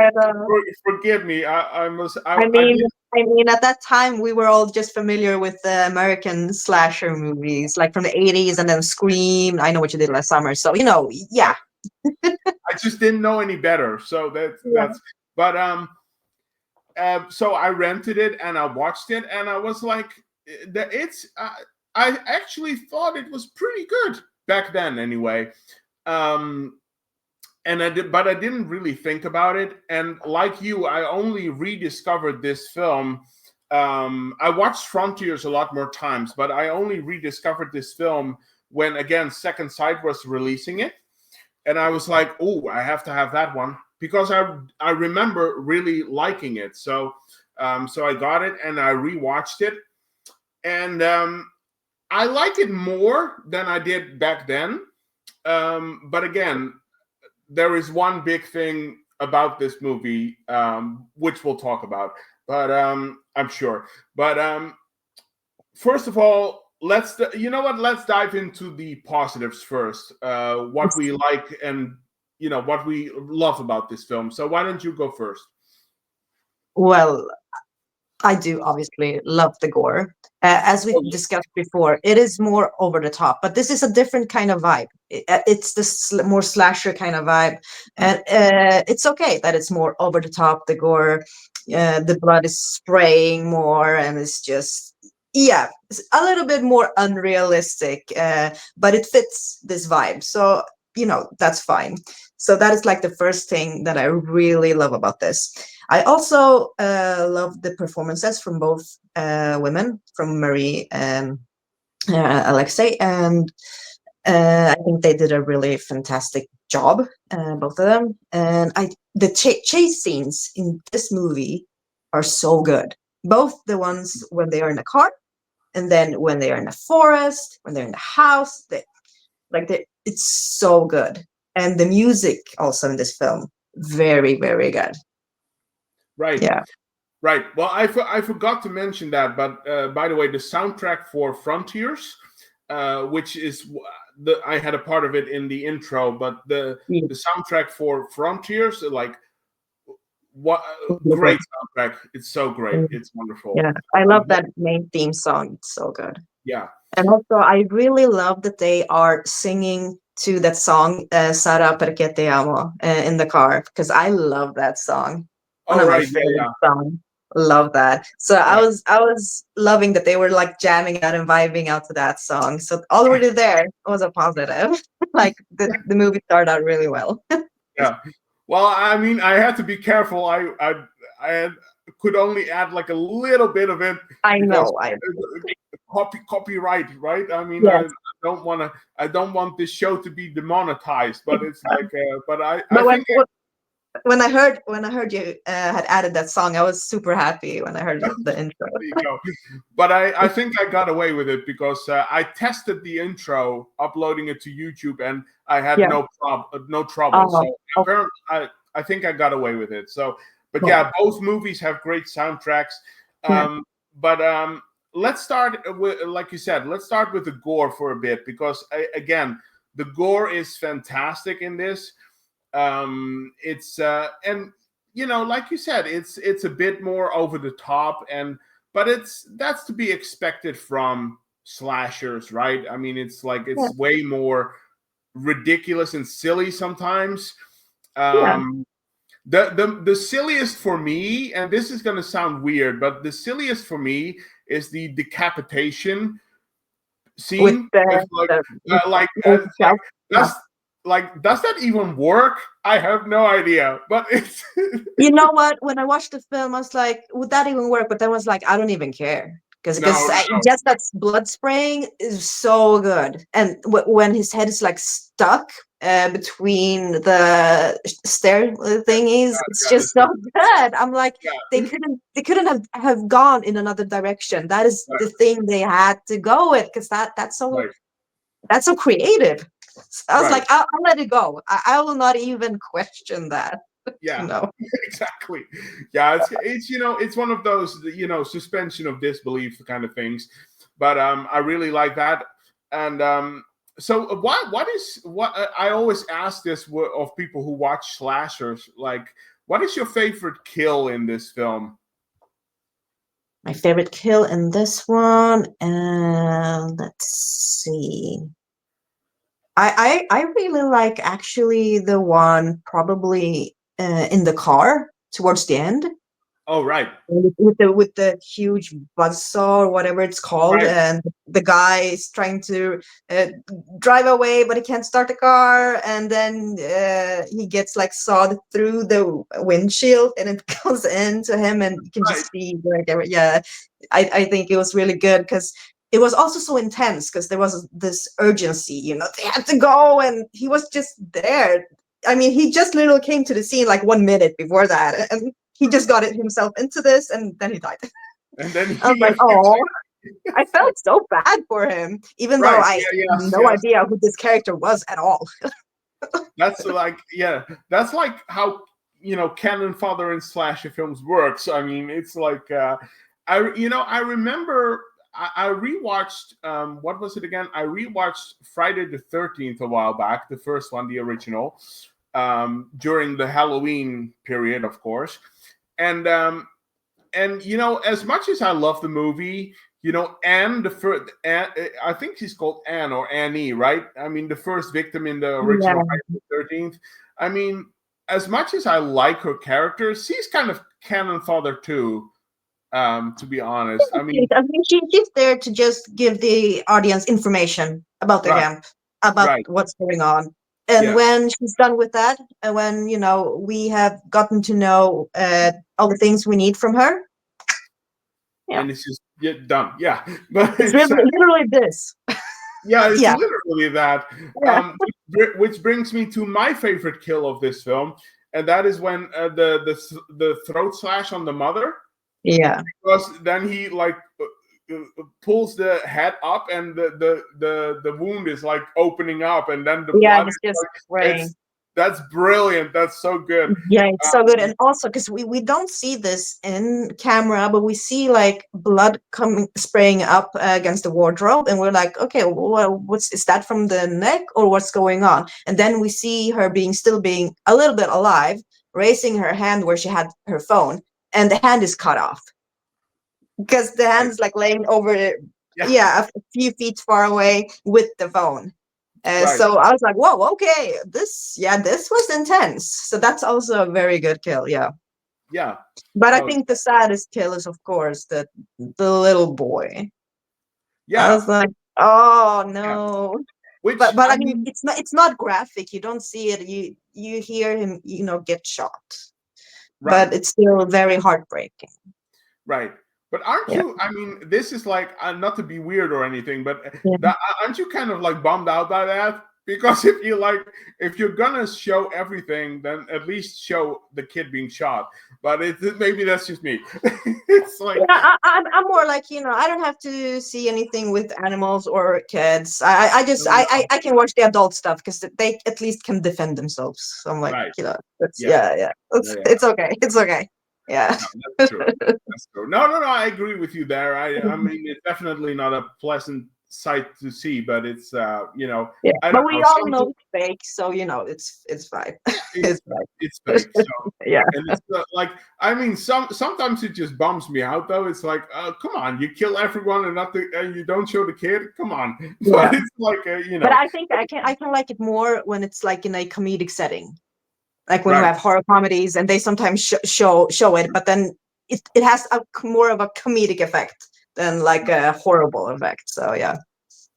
Forgive me. I mean, at that time we were all just familiar with the American slasher movies, like from the 80s, and then Scream. I Know What You Did Last Summer. So yeah. I just didn't know any better. So that's. But so I rented it and I watched it, and I was like, I actually thought it was pretty good back then, anyway. And but I didn't really think about it. And like you, I only rediscovered this film. I watched Frontiers a lot more times, but I only rediscovered this film when, again, Second Sight was releasing it. And I was like, oh, I have to have that one, because I remember really liking it. So I got it and I rewatched it. And I like it more than I did back then. But again, there is one big thing about this movie, which we'll talk about, but I'm sure. But first of all, let's dive into the positives first. What we like and what we love about this film. So why don't you go first? Well, I do obviously love the gore. As we discussed before, it is more over the top, but this is a different kind of vibe. It's this more slasher kind of vibe, and it's okay that it's more over the top. The gore, the blood is spraying more, and it's just it's a little bit more unrealistic, but it fits this vibe. So that's fine. So that is like the first thing that I really love about this. I also love the performances from both women, from Marie and Alexei, and I think they did a really fantastic job, both of them. And the chase scenes in this movie are so good. Both the ones when they are in a car, and then when they are in a forest, when they're in the house. It's so good. And the music also in this film, very, very good. Right. Yeah. Right. Well, I forgot to mention that, but by the way, the soundtrack for Frontiers, which is I had a part of it in the intro, but the soundtrack for Frontiers, like what great soundtrack! It's so great. It's wonderful. Yeah, I love that main theme song. It's so good. Yeah. And also, I really love that they are singing to that song, Sara perché te amo, in the car, because I love that song. One of my favorite songs. Love that. So I was loving that they were like jamming out and vibing out to that song. So already there was a positive. Like the movie started out really well. Yeah. Well, I mean, I had to be careful. I could only add like a little bit of it. I know. Copyright, right? I mean, yes. I don't want this show to be demonetized. But it's like, when I heard you had added that song, I was super happy when I heard the intro. There you go. But I think I got away with it because I tested the intro, uploading it to YouTube, and I had no trouble. So apparently, I think I got away with it. So, but yeah, both movies have great soundtracks. But let's start with, like you said, let's start with the gore for a bit, because again, the gore is fantastic in this. It's and you know, like you said, it's a bit more over the top, but that's to be expected from slashers, right? I mean, it's way more ridiculous and silly sometimes. The silliest for me, and this is going to sound weird, but the silliest for me is the decapitation scene. Does that even work? I have no idea, but it's. You know what? When I watched the film, I was like, would that even work? But then I was like, I don't even care. Because just that blood spraying is so good. And when his head is like stuck between the stair thingies, it's just so good. I'm like, they couldn't have gone in another direction. That is the thing they had to go with, because that's so creative. So I was like, I'll let it go. I will not even question that. Yeah, no. Exactly. Yeah, it's it's one of those suspension of disbelief kind of things, but I really like that. And so what I always ask this of people who watch slashers, like, what is your favorite kill in this film? My favorite kill in this one, let's see. I really like actually the one probably in the car towards the end. Oh, right. With the huge buzzsaw or whatever it's called, and the guy is trying to drive away, but he can't start the car, and then he gets like sawed through the windshield, and it goes into him, and you can just see whatever. Yeah, I think it was really good because it was also so intense because there was this urgency. They had to go, and he was just there. I mean, he just literally came to the scene like 1 minute before that, and he just got himself into this, and then he died. And then I was like, oh, I felt so bad for him, even though I had no idea who this character was at all. That's that's like how canon father in slasher films works. I mean, it's like I remember I rewatched what was it again? I rewatched Friday the 13th a while back, the first one, the original, during the Halloween period, of course. And as much as I love the movie, Anne, I think she's called Anne or Annie, right? I mean, the first victim in the original Friday the 13th. I mean, as much as I like her character, she's kind of canon fodder too. To be honest, I mean, she's there to just give the audience information about the camp, about what's going on. And when she's done with that, and when we have gotten to know all the things we need from her, and it's just done. Yeah, but it's literally this. Yeah, it's literally that. Yeah. Which brings me to my favorite kill of this film, and that is when the throat slash on the mother. Yeah. Because then he pulls the head up, and the wound is like opening up, and then the blood it's just spraying. That's brilliant. That's so good. Yeah, it's so good. And also because we don't see this in camera, but we see like blood spraying up against the wardrobe, and we're like, okay, well, is that from the neck or what's going on? And then we see her still being a little bit alive, raising her hand where she had her phone, and the hand is cut off because the hand's like laying over a few feet far away with the phone. So I was like, whoa, okay, this was intense. So that's also a very good kill. Yeah. But I think the saddest kill is, of course, the little boy. I was like, oh no. But I mean, it's not graphic. You don't see it. You hear him, get shot. But it's still very heartbreaking. Right. But aren't you, I mean, this is like, not to be weird or anything, but aren't you kind of like bummed out by that? Because if you're gonna show everything, then at least show the kid being shot. But maybe that's just me. It's like, I'm more like, I don't have to see anything with animals or kids. I can watch the adult stuff because they at least can defend themselves. So I'm like, it's okay. It's okay. Yeah. No, that's true. That's true. No, I agree with you there. I mean, it's definitely not a pleasant sight to see, but it's but we all know it's fake, so it's fine. It's fine. It's fake. So and it's like, I mean, sometimes it just bums me out though. It's like, come on, you kill everyone and you don't show the kid. Come on. But it's like But I think I can like it more when it's like in a comedic setting. Like when you have horror comedies and they sometimes show it, but then it has more of a comedic effect than like a horrible effect. So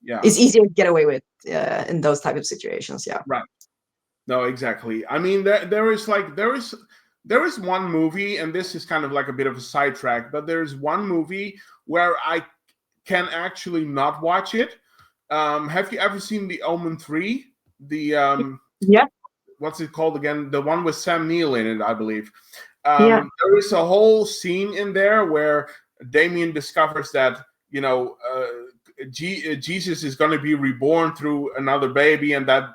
it's easier to get away with in those type of situations. Right. No, exactly. I mean, there is one movie, and this is kind of like a bit of a sidetrack, but there's one movie where I can actually not watch it. Have you ever seen The Omen 3? What's it called again? The one with Sam Neill in it, I believe. There is a whole scene in there where Damien discovers that Jesus is going to be reborn through another baby, and that's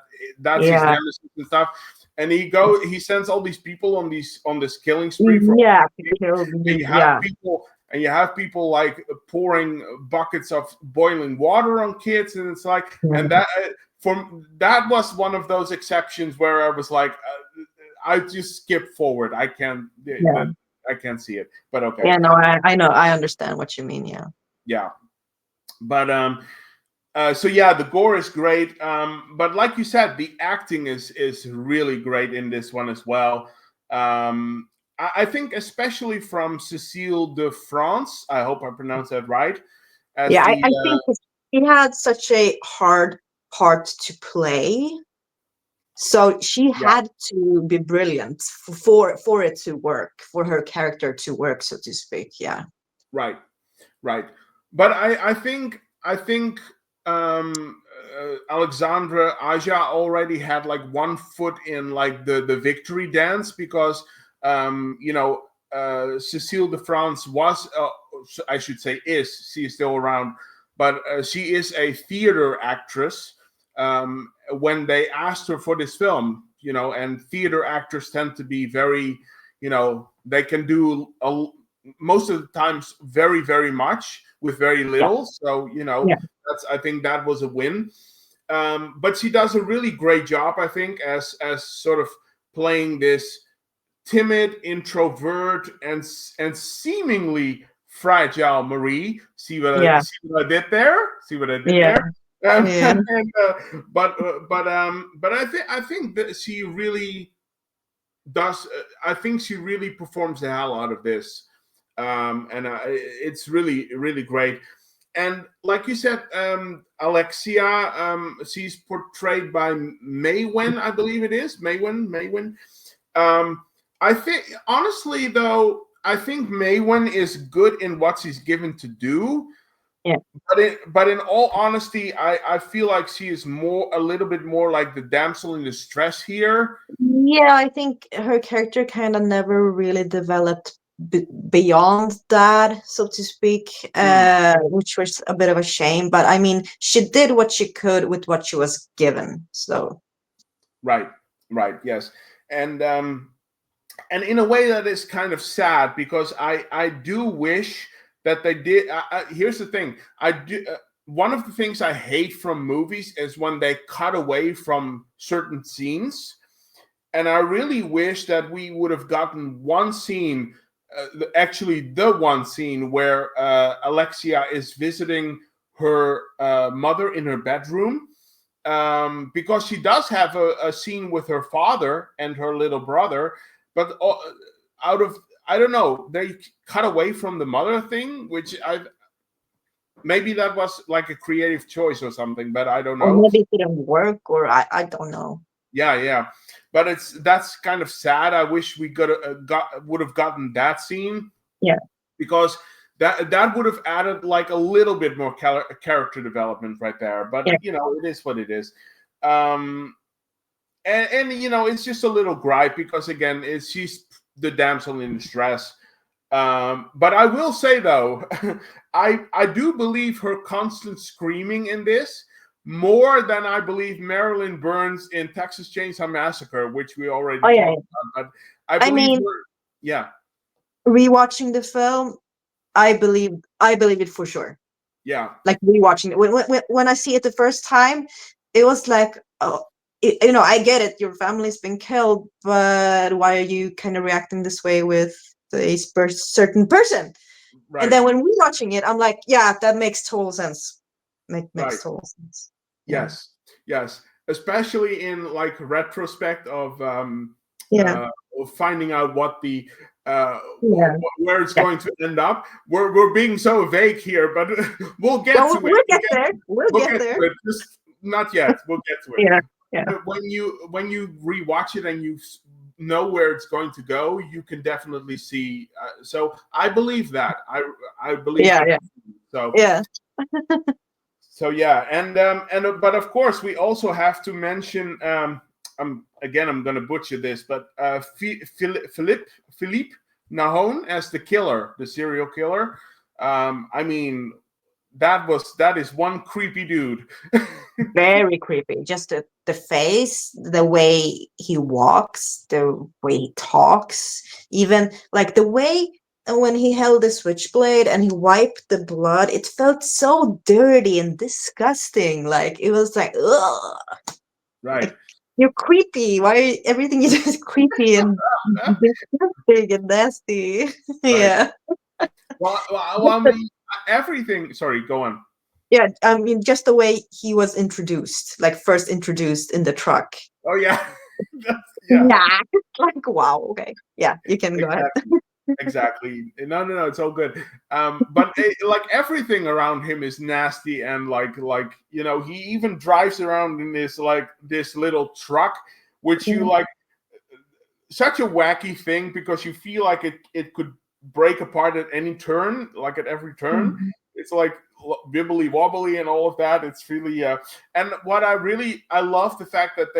his nemesis and stuff. And he sends all these people on this killing spree. And you have people like pouring buckets of boiling water on kids, and it's like, and that was one of those exceptions where I was like, I just skip forward. I can't see it. But okay. Yeah, no, I know. I understand what you mean. Yeah. Yeah. But the gore is great. But like you said, the acting is really great in this one as well. I think especially from Cecile de France. I hope I pronounced that right. I think he had such a hard part to play, so she had to be brilliant for it to work, for her character to work, so to speak. Right. But I think Alexandre Aja already had like one foot in like the victory dance, because Cecile de France was I should say she is still around, but she is a theater actress. When they asked her for this film, and theater actors tend to be very, they can do most of the times very, very much with very little. So, I think that was a win. But she does a really great job, I think, as sort of playing this timid, introvert, and seemingly fragile Marie. See what I did there? But I think that she really does. I think she really performs the hell out of this, and it's really, really great. And like you said, Alexia, she's portrayed by Maiwenn, I believe it is. Maiwenn. I think, honestly, though, I think Maiwenn is good in what she's given to do. Yeah. But in all honesty, I feel like she is a little bit more like the damsel in distress here. Yeah, I think her character kind of never really developed beyond that, so to speak, which was a bit of a shame. But I mean, she did what she could with what she was given. So right, yes, and in a way that is kind of sad, because I do wish that they did. Here's the thing: I do. One of the things I hate from movies is when they cut away from certain scenes. And I really wish that we would have gotten one scene, actually the one scene where Alexia is visiting her mother in her bedroom, because she does have a scene with her father and her little brother, but I don't know, they cut away from the mother thing, which maybe that was like a creative choice or something, but I don't know. Or maybe it didn't work, or I don't know. Yeah, but that's kind of sad. I wish we would have gotten that scene. Yeah, because that would have added like a little bit more character development right there. But yeah. it is what it is. And it's just a little gripe, because again, she's the damsel in distress. But I will say, though, I do believe her constant screaming in this more than I believe Marilyn Burns in Texas Chainsaw Massacre, which we already talked about. But I believe her, rewatching the film, I believe it for sure. Yeah, like rewatching it when I see it the first time, it was like, oh, I get it, your family's been killed, but why are you kind of reacting this way with a certain person? Right. And then when we're watching it, I'm like, yeah, that makes total sense. Makes total sense. Yes, especially in like retrospect of finding out what the where it's going to end up. We're being so vague here, but we'll get to it. We'll get there. Just not yet. We'll get to it. Yeah. When you rewatch it and you know where it's going to go, you can definitely see. So I believe that. I believe. Yeah. So yeah. So yeah, and but of course we also have to mention. I'm going to butcher this, but Philippe Nahon as the killer, the serial killer. I mean, that is one creepy dude. Very creepy. Just the face, the way he walks, the way he talks, even like the way when he held the switchblade and he wiped the blood, it felt so dirty and disgusting. Like it was like, ugh. Right. Like, you're creepy. Why everything you do is creepy and disgusting and nasty? Yeah. Well, I mean, everything. Sorry, go on. Yeah, I mean, just the way he was introduced, like first introduced in the truck. Oh yeah. Yeah. Like, wow. Okay. Yeah, you can go ahead. Exactly. No, it's all good. But like everything around him is nasty, and like he even drives around in this little truck, which you like, such a wacky thing, because you feel like it could break apart at any turn, like at every turn. Mm-hmm. It's like wibbly wobbly and all of that. It's really and what I love the fact that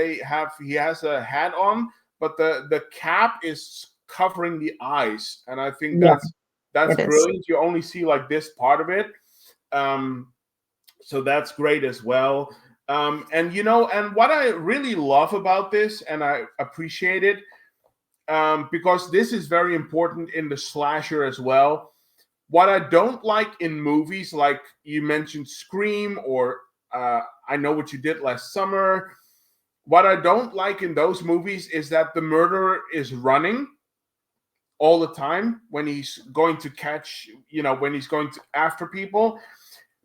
he has a hat on, but the cap is covering the eyes, and I think that's brilliant. You only see like this part of it, so that's great as well. And and what I really love about this, and I appreciate it, because this is very important in the slasher as well. What I don't like in movies, like you mentioned Scream or I Know What You Did Last Summer, what I don't like in those movies is that the murderer is running all the time when he's going to catch, when he's going to after people,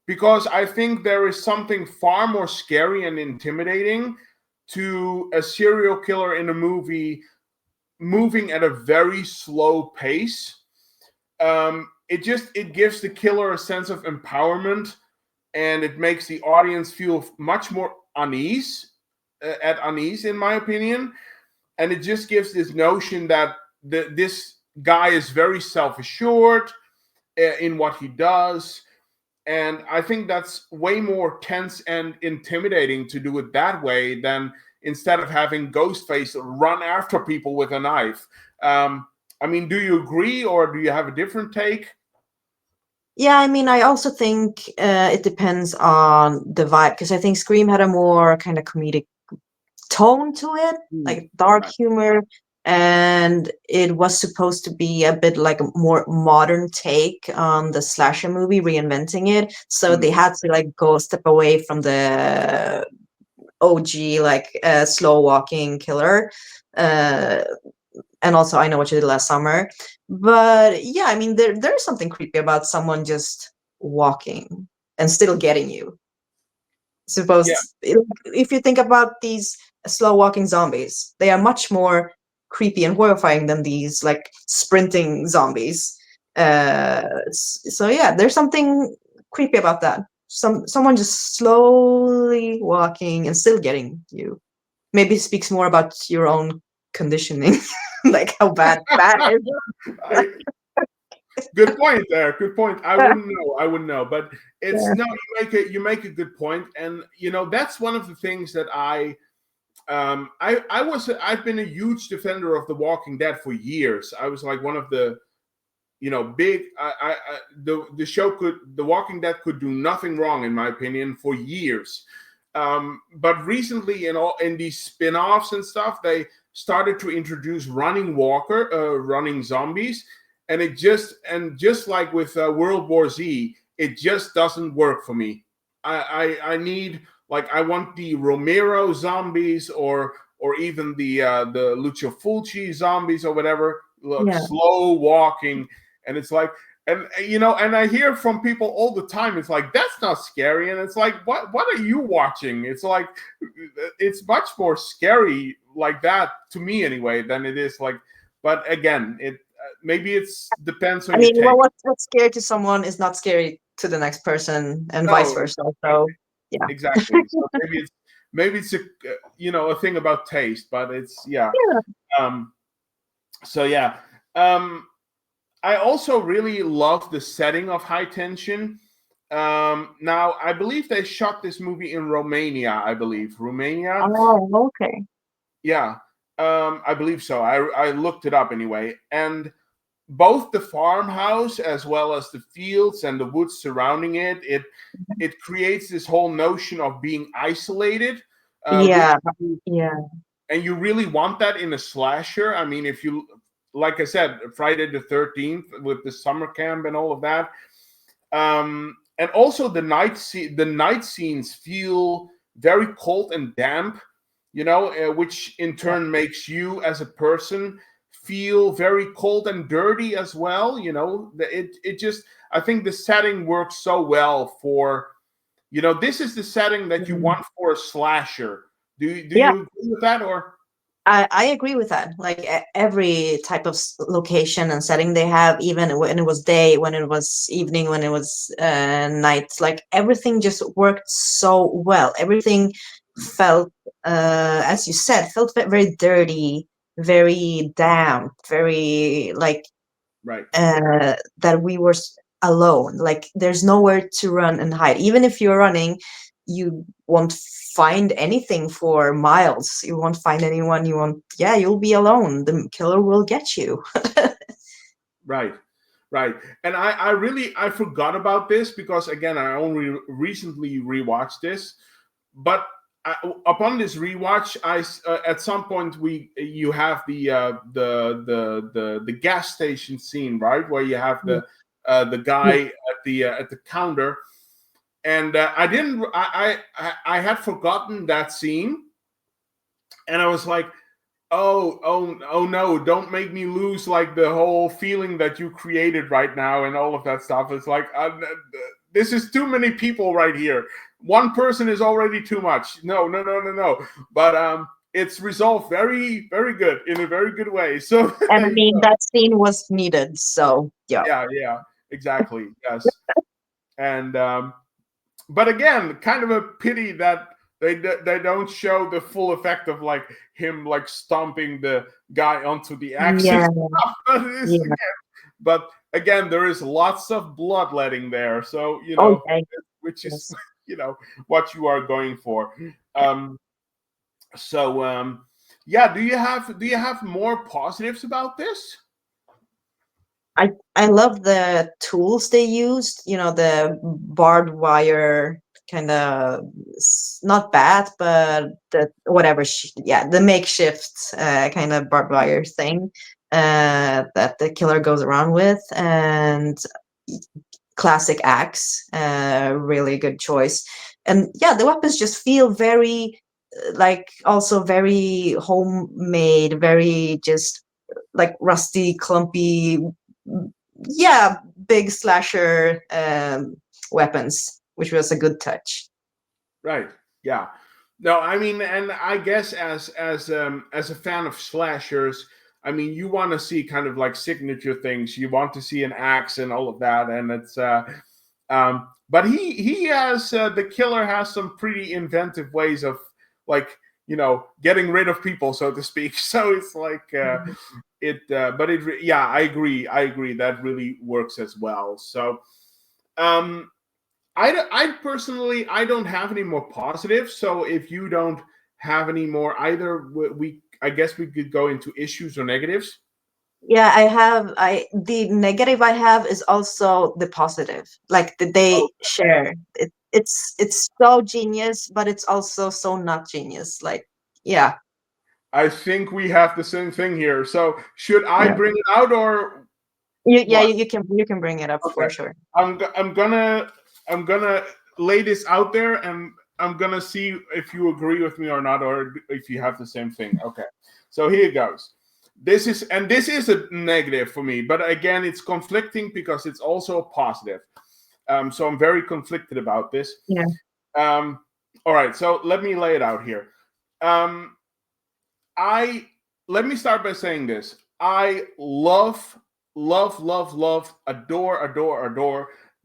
because I think there is something far more scary and intimidating to a serial killer in a movie moving at a very slow pace. It gives the killer a sense of empowerment and it makes the audience feel much more at unease, in my opinion. And it just gives this notion that this guy is very self-assured in what he does. And I think that's way more tense and intimidating to do it that way than instead of having Ghostface run after people with a knife. I mean, do you agree, or do you have a different take? Yeah, I mean, I also think it depends on the vibe, because I think Scream had a more kind of comedic tone to it, like dark humor, and it was supposed to be a bit like a more modern take on the slasher movie, reinventing it. So they had to like go step away from the OG like slow walking killer. And also, I Know What You Did Last Summer. But yeah, I mean, there's something creepy about someone just walking and still getting you. Suppose if you think about these slow walking zombies, they are much more creepy and horrifying than these like sprinting zombies. So yeah, there's something creepy about that. Someone just slowly walking and still getting you. Maybe speaks more about your own conditioning, like how bad that is. Good point there. Good point. I wouldn't know, but it's no. You make a good point, and that's one of the things that I've been a huge defender of The Walking Dead for years. I was like one of the big. The show The Walking Dead could do nothing wrong in my opinion for years. But recently, in these spin-offs and stuff, they started to introduce running zombies. And just like with World War Z, it just doesn't work for me. I need, like, I want the Romero zombies or even the Lucio Fulci zombies or whatever, slow walking, and it's like, and and I hear from people all the time, it's like, that's not scary, and it's like, what are you watching? It's like, it's much more scary like that to me anyway than it is like, but again, maybe it's depends on I mean, your take. what's scary to someone is not scary to the next person, and No, vice versa. So yeah, exactly. So maybe it's a thing about taste, but it's so yeah. I also really love the setting of High Tension. Now I believe they shot this movie in Romania. Romania. Oh, okay. Yeah, I believe so. I looked it up anyway, and both the farmhouse as well as the fields and the woods surrounding it creates this whole notion of being isolated. Yeah, And you really want that in a slasher. I mean, if you, like I said, Friday the 13th with the summer camp and all of that. And also the night scenes feel very cold and damp, which in turn makes you as a person feel very cold and dirty as well. It just, I think the setting works so well for, this is the setting that you want for a slasher. Do you agree with that, or? I agree with that. Like every type of location and setting they have, even when it was day, when it was evening, when it was night, like everything just worked so well. Everything felt, as you said, felt very dirty, very damp, very like Right. That we were alone. Like there's nowhere to run and hide. Even if you're running, you won't find anything for miles. You won't find anyone. You'll be alone. The killer will get you. Right. And I forgot about this because, again, I only recently rewatched this, but upon this rewatch, at some point you have the gas station scene, right, where you have the guy at the counter, and I had forgotten that scene, and I was like, oh no, don't make me lose like the whole feeling that you created right now and all of that stuff. It's like, this is too many people right here. One person is already too much. No. But it's resolved very, very good, in a very good way. So, And I mean, that scene was needed. So yeah. Yeah, exactly. Yes. And but again, kind of a pity that they don't show the full effect of like him like stomping the guy onto the axe. Yeah, yeah. But again, there is lots of bloodletting there, so Oh, yeah, which is yes. what you are going for. Um, so yeah, do you have more positives about this? I love the tools they used. The barbed wire kind of, not bat, but the whatever. Yeah, the makeshift kind of barbed wire thing that the killer goes around with, and classic axe. Really good choice. And yeah, the weapons just feel very like also very homemade, very just like rusty, clumpy, yeah, big slasher weapons, which was a good touch. Right. Yeah. No, I mean, and I guess as a fan of slashers, I mean, you want to see kind of like signature things. You want to see an axe and all of that, and it's but he has the killer has some pretty inventive ways of like getting rid of people, so to speak. So it's like but yeah, I agree that really works as well. So um I personally, I don't have any more positives. So if you don't have any more either, I guess we could go into issues or negatives. Yeah, the negative I have is also the positive. Like Oh, they share. It's so genius, but it's also so not genius. Like, yeah. I think we have the same thing here. So should I Yeah. bring it out or Yeah, what? you can bring it up Okay, for sure. I'm gonna lay this out there, and I'm gonna see if you agree with me or not, or if you have the same thing. Okay, so here goes. This is a negative for me, but again, it's conflicting because it's also a positive. So I'm very conflicted about this. Yeah. Um, all right, so let me lay it out here. Um, I Let me start by saying this. I love, adore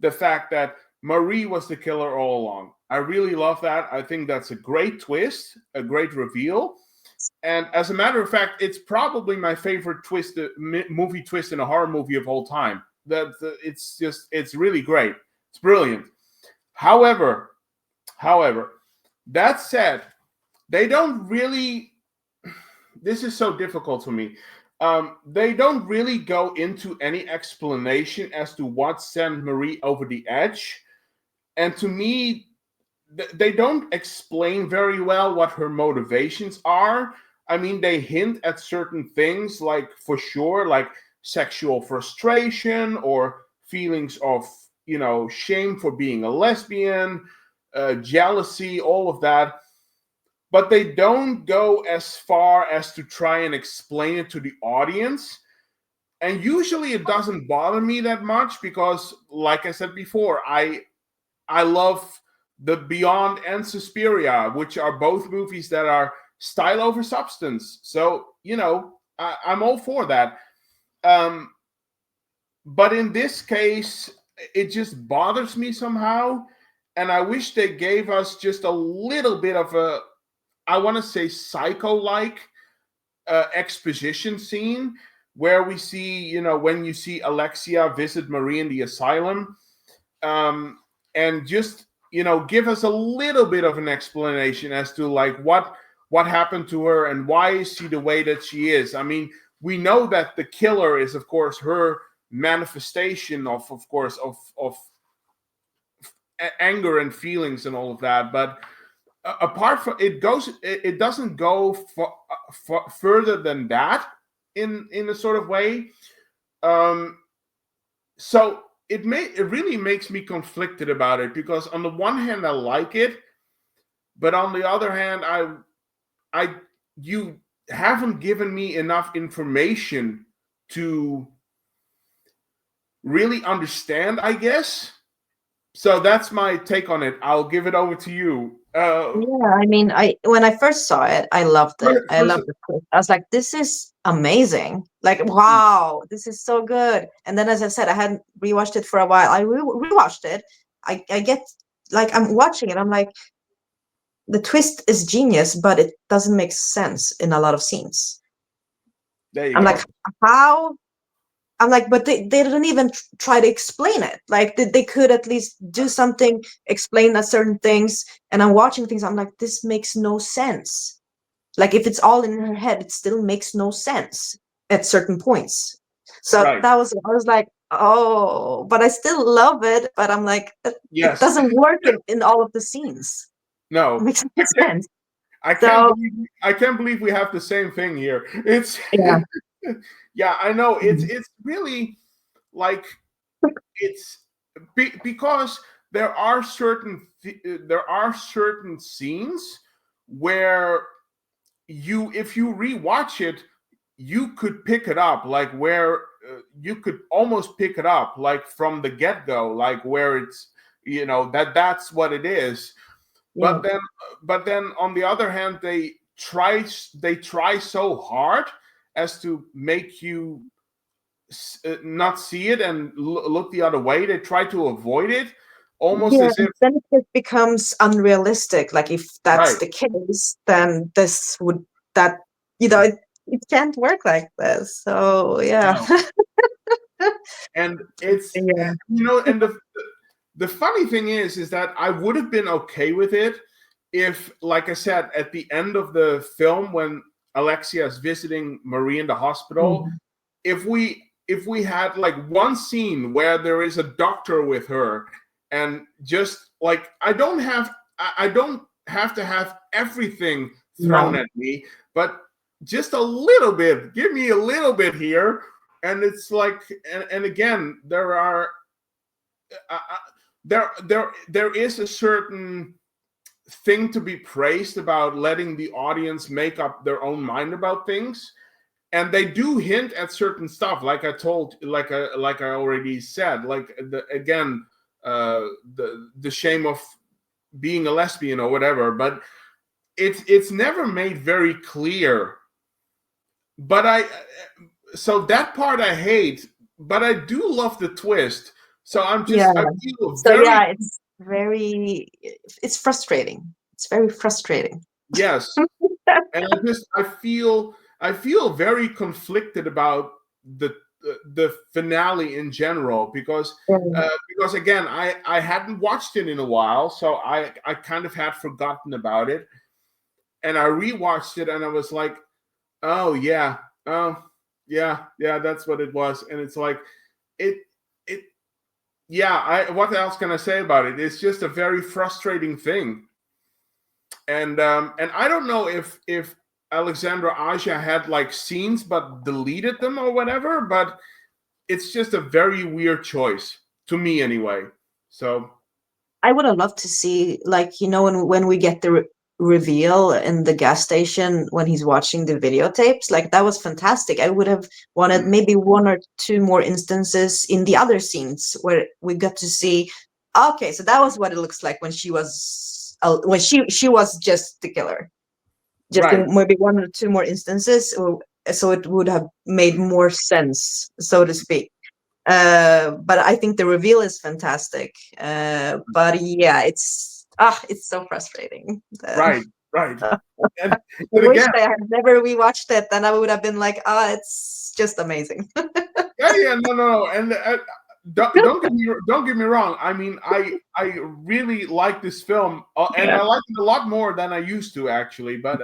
the fact that Marie was the killer all along. I really love that. I think that's a great twist, a great reveal. And as a matter of fact, it's probably my favorite movie twist in a horror movie of all time. It's really great. It's brilliant. However, that said, they don't really. This is so difficult for me. They don't really go into any explanation as to what sent Marie over the edge. And to me, they don't explain very well what her motivations are. I mean, they hint at certain things, like for sure, like sexual frustration or feelings of, shame for being a lesbian, jealousy, all of that. But they don't go as far as to try and explain it to the audience. And usually it doesn't bother me that much because, like I said before, I love the Beyond and Suspiria, which are both movies that are style over substance. So, I'm all for that. But in this case, it just bothers me somehow. And I wish they gave us just a little bit of a, I want to say, psycho-like exposition scene where we see, when you see Alexia visit Marie in the asylum, and just, give us a little bit of an explanation as to like what happened to her and why is she the way that she is. I mean, we know that the killer is, of course, her manifestation of course, of anger and feelings and all of that, but apart from it doesn't go further than that in a sort of way. So it really makes me conflicted about it, because on the one hand I like it, but on the other hand I you haven't given me enough information to really understand, I guess. So that's my take on it. I'll give it over to you. Yeah, I mean, when I first saw it, I loved it. I First, loved the twist. I was like, this is amazing. Like, wow, this is so good. And then, as I said, I hadn't rewatched it for a while. I rewatched it. I get like I'm watching it, I'm like, the twist is genius, but it doesn't make sense in a lot of scenes. There you I'm go. like, how? I'm like, but they didn't even try to explain it. Like they could at least do something, explain that certain things. And I'm watching things, I'm like, this makes no sense. Like if it's all in her head, it still makes no sense at certain points. So Right. that was, I was like, oh, but I still love it. But I'm like, it Yes. doesn't work in all of the scenes. It No. makes no sense. I can't So believe I can't believe we have the same thing here. It's yeah. yeah, I know. Mhm. It's really like it's because there are certain scenes where if you rewatch it, you could pick it up, like where you could almost pick it up like from the get-go, like where it's that's what it is. Yeah. But then on the other hand, they try so hard as to make you not see it and look the other way. They try to avoid it, almost Yeah, as if then it just becomes unrealistic. Like if that's right. the case, then this would that it can't work like this. So yeah. No. And it's Yeah. and the funny thing is that I would have been okay with it if, like I said, at the end of the film when Alexia is visiting Marie in the hospital, Mhm. if we had like one scene where there is a doctor with her, and just like I don't have to have everything thrown No. at me, but just a little bit. Give me a little bit here, and it's like, and again, there is a certain thing to be praised about letting the audience make up their own mind about things, and they do hint at certain stuff, like I already said, like again, the shame of being a lesbian or whatever, but it's never made very clear. But so that part I hate, but I do love the twist. So Yeah. I feel So very yeah, it's frustrating. It's very frustrating. yes. And I feel very conflicted about the the finale in general, because again, I hadn't watched it in a while, so I kind of had forgotten about it, and I rewatched it, and I was like, oh yeah, oh yeah, that's what it was. And it's like it it yeah, what else can I say about it? It's just a very frustrating thing. And I don't know if Alexandra Aja had like scenes but deleted them or whatever, but it's just a very weird choice to me anyway. So I would have loved to see, like, when we get the reveal in the gas station when he's watching the videotapes, like that was fantastic. I would have wanted maybe one or two more instances in the other scenes where we got to see, okay, so that was what it looks like when she was just the killer. Just right, in maybe one or two more instances, so it would have made more sense, so to speak. But I think the reveal is fantastic. But yeah, it's so frustrating. right, right. And, I and wish again, I had never rewatched it, then I would have been like, it's just amazing. yeah, no, and don't get me wrong. I mean, I really like this film, and Yeah. I like it a lot more than I used to actually. But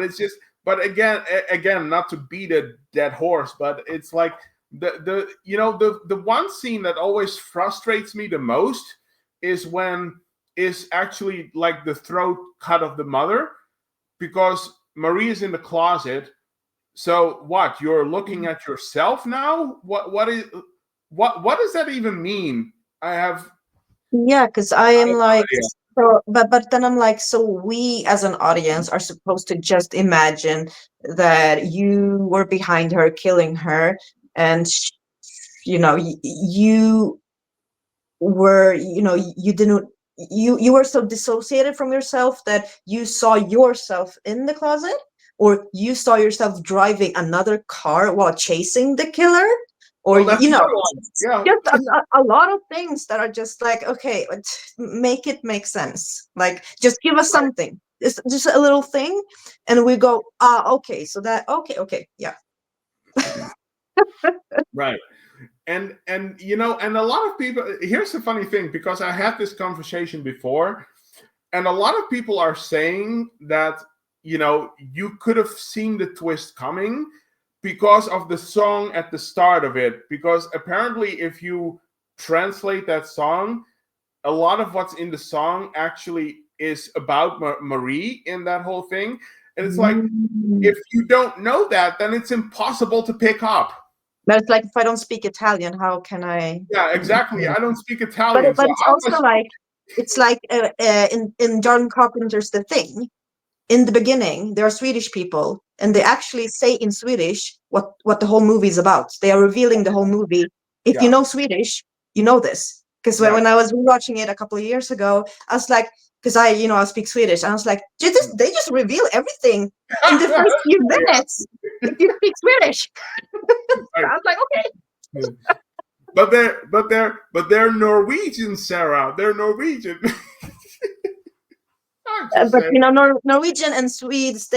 it's just, but again, not to beat a dead horse, but it's like the one scene that always frustrates me the most is actually like the throat cut of the mother, because Marie is in the closet. So what? You're looking at yourself now? What does that even mean? Yeah, because I I am have like, no idea. so, but then I'm like, so we as an audience are supposed to just imagine that you were behind her, killing her, and you were, you didn't, you were so dissociated from yourself that you saw yourself in the closet, or you saw yourself driving another car while chasing the killer, or that's you know, another one. Yeah. just a lot of things that are just like, okay, make it make sense. Like, just give us something, just a little thing, and we go, okay, so that, okay, yeah. Right. And you know, and a lot of people, here's the funny thing, because I had this conversation before, and a lot of people are saying that, you know, you could have seen the twist coming because of the song at the start of it. Because apparently, if you translate that song, a lot of what's in the song actually is about Marie in that whole thing. And it's like, if you don't know that, then it's impossible to pick up. But it's like, if I don't speak Italian, how can I? Yeah, exactly. I don't speak But Italian, so it's also like, it's like in John Carpenter's The Thing. In the beginning, there are Swedish people, and they actually say in Swedish what the whole movie is about. They are revealing the whole movie. If you know Swedish, you know this. Because when I was rewatching it a couple of years ago, I was like, because I speak Swedish, and I was like, they just reveal everything in the first few minutes if you speak Swedish. I was like, okay. But they're Norwegian, Sarah. They're Norwegian. But you know, Norwegian and Swedes,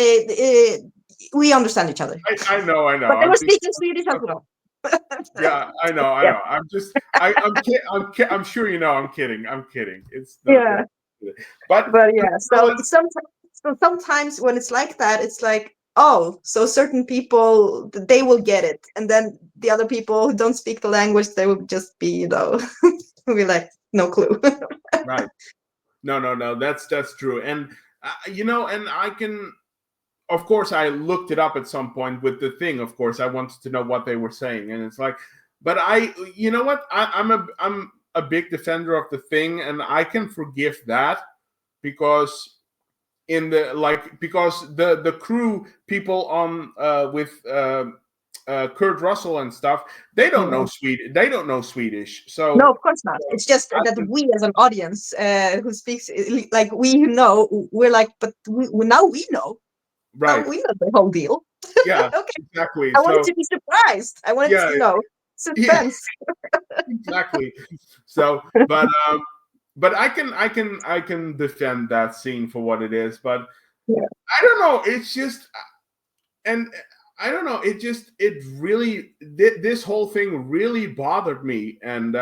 we understand each other. I know. But they were speaking Swedish as well. Yeah, I know. I'm just, I'm sure you know. I'm kidding. It's but yeah. So sometimes when it's like that, it's like, oh, so certain people, they will get it, and then the other people who don't speak the language, they will just be, you know, be like, no clue. Right. No. That's true. And you know, and I can. Of course, I looked it up at some point with The Thing. Of course, I wanted to know what they were saying, and it's like, but you know what? I'm a big defender of The Thing, and I can forgive that because because the crew people on with Kurt Russell and stuff, they don't know Swedish. They don't know Swedish. So no, of course not. It's just that we as an audience who speaks, like, we know, we're like, but now we know. Right. Now we know the whole deal. Yeah. Okay. Exactly. I wanted to be surprised. I wanted to, you know, suspense. Yeah, exactly. So, but I can defend that scene for what it is. But I don't know. It's just, and I don't know. It really, this whole thing really bothered me, and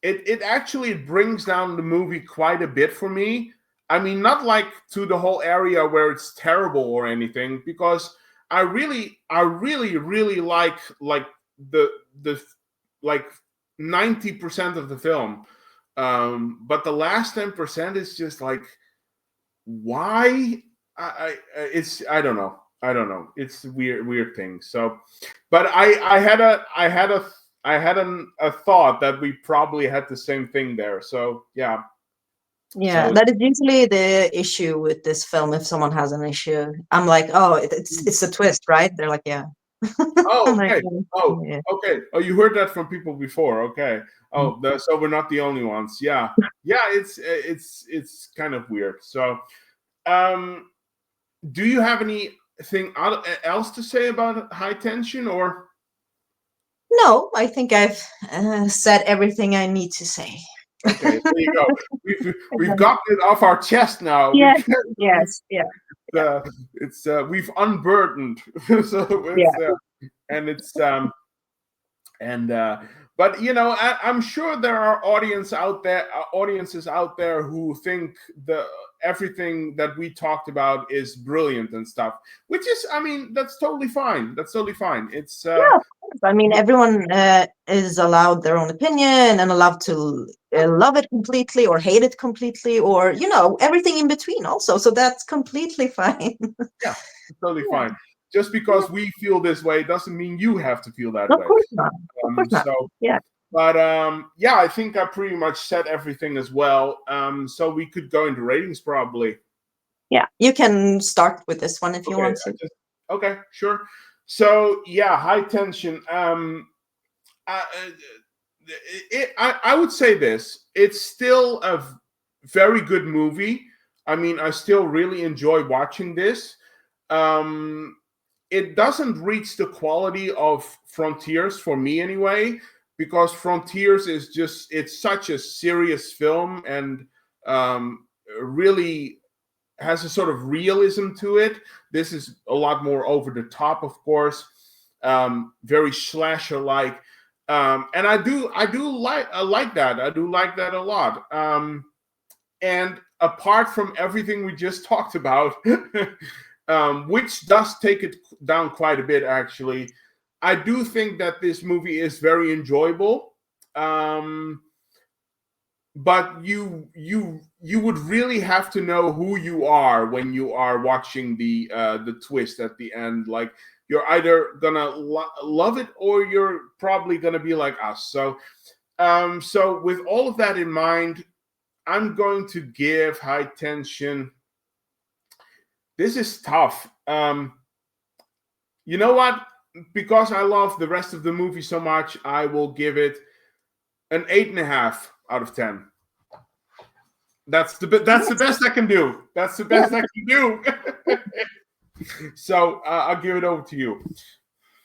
it actually brings down the movie quite a bit for me. I mean, not like to the whole area where it's terrible or anything, because I really like the like 90% of the film, but the last 10% is just like, why? I don't know. It's weird thing. So, but I had a thought that we probably had the same thing there. So yeah. Yeah, that is usually the issue with this film. If someone has an issue, I'm like, oh, it's a twist, right? They're like, yeah. Oh, okay. Yeah. Okay. Oh, you heard that from people before. Okay. Oh, so we're not the only ones. Yeah. It's kind of weird. So, do you have anything else to say about High Tension, or? No, I think I've said everything I need to say. Okay, there you go. We've gotten it off our chest now. Yes, it's we've unburdened. So it's but you know, I'm sure there are audiences out there who think everything that we talked about is brilliant and stuff, which is, I mean, that's totally fine. It's yeah, of course. I mean, everyone is allowed their own opinion and allowed to love it completely or hate it completely, or, you know, everything in between also. So that's completely fine. Yeah, it's totally fine. Just because we feel this way doesn't mean you have to feel that Of way. course not. Of course not. So, yeah. But yeah, I think I pretty much said everything as well. So we could go into ratings probably. Yeah, you can start with this one if you want to. Okay, sure. So yeah, High Tension. I would say this. It's still a very good movie. I mean, I still really enjoy watching this. it doesn't reach the quality of Frontiers for me anyway, because Frontiers is just, it's such a serious film, and really has a sort of realism to it. This is a lot more over the top, of course, very slasher like, and I do like that. I do like that a lot. And apart from everything we just talked about, which does take it down quite a bit, actually, I do think that this movie is very enjoyable. But you would really have to know who you are when you are watching the twist at the end. Like, you're either gonna love it, or you're probably gonna be like us. So so with all of that in mind, I'm going to give High Tension. This is tough. You know what? Because I love the rest of the movie so much, I will give it an 8.5 out of 10. That's the best I can do. That's the best I can do. So I'll give it over to you.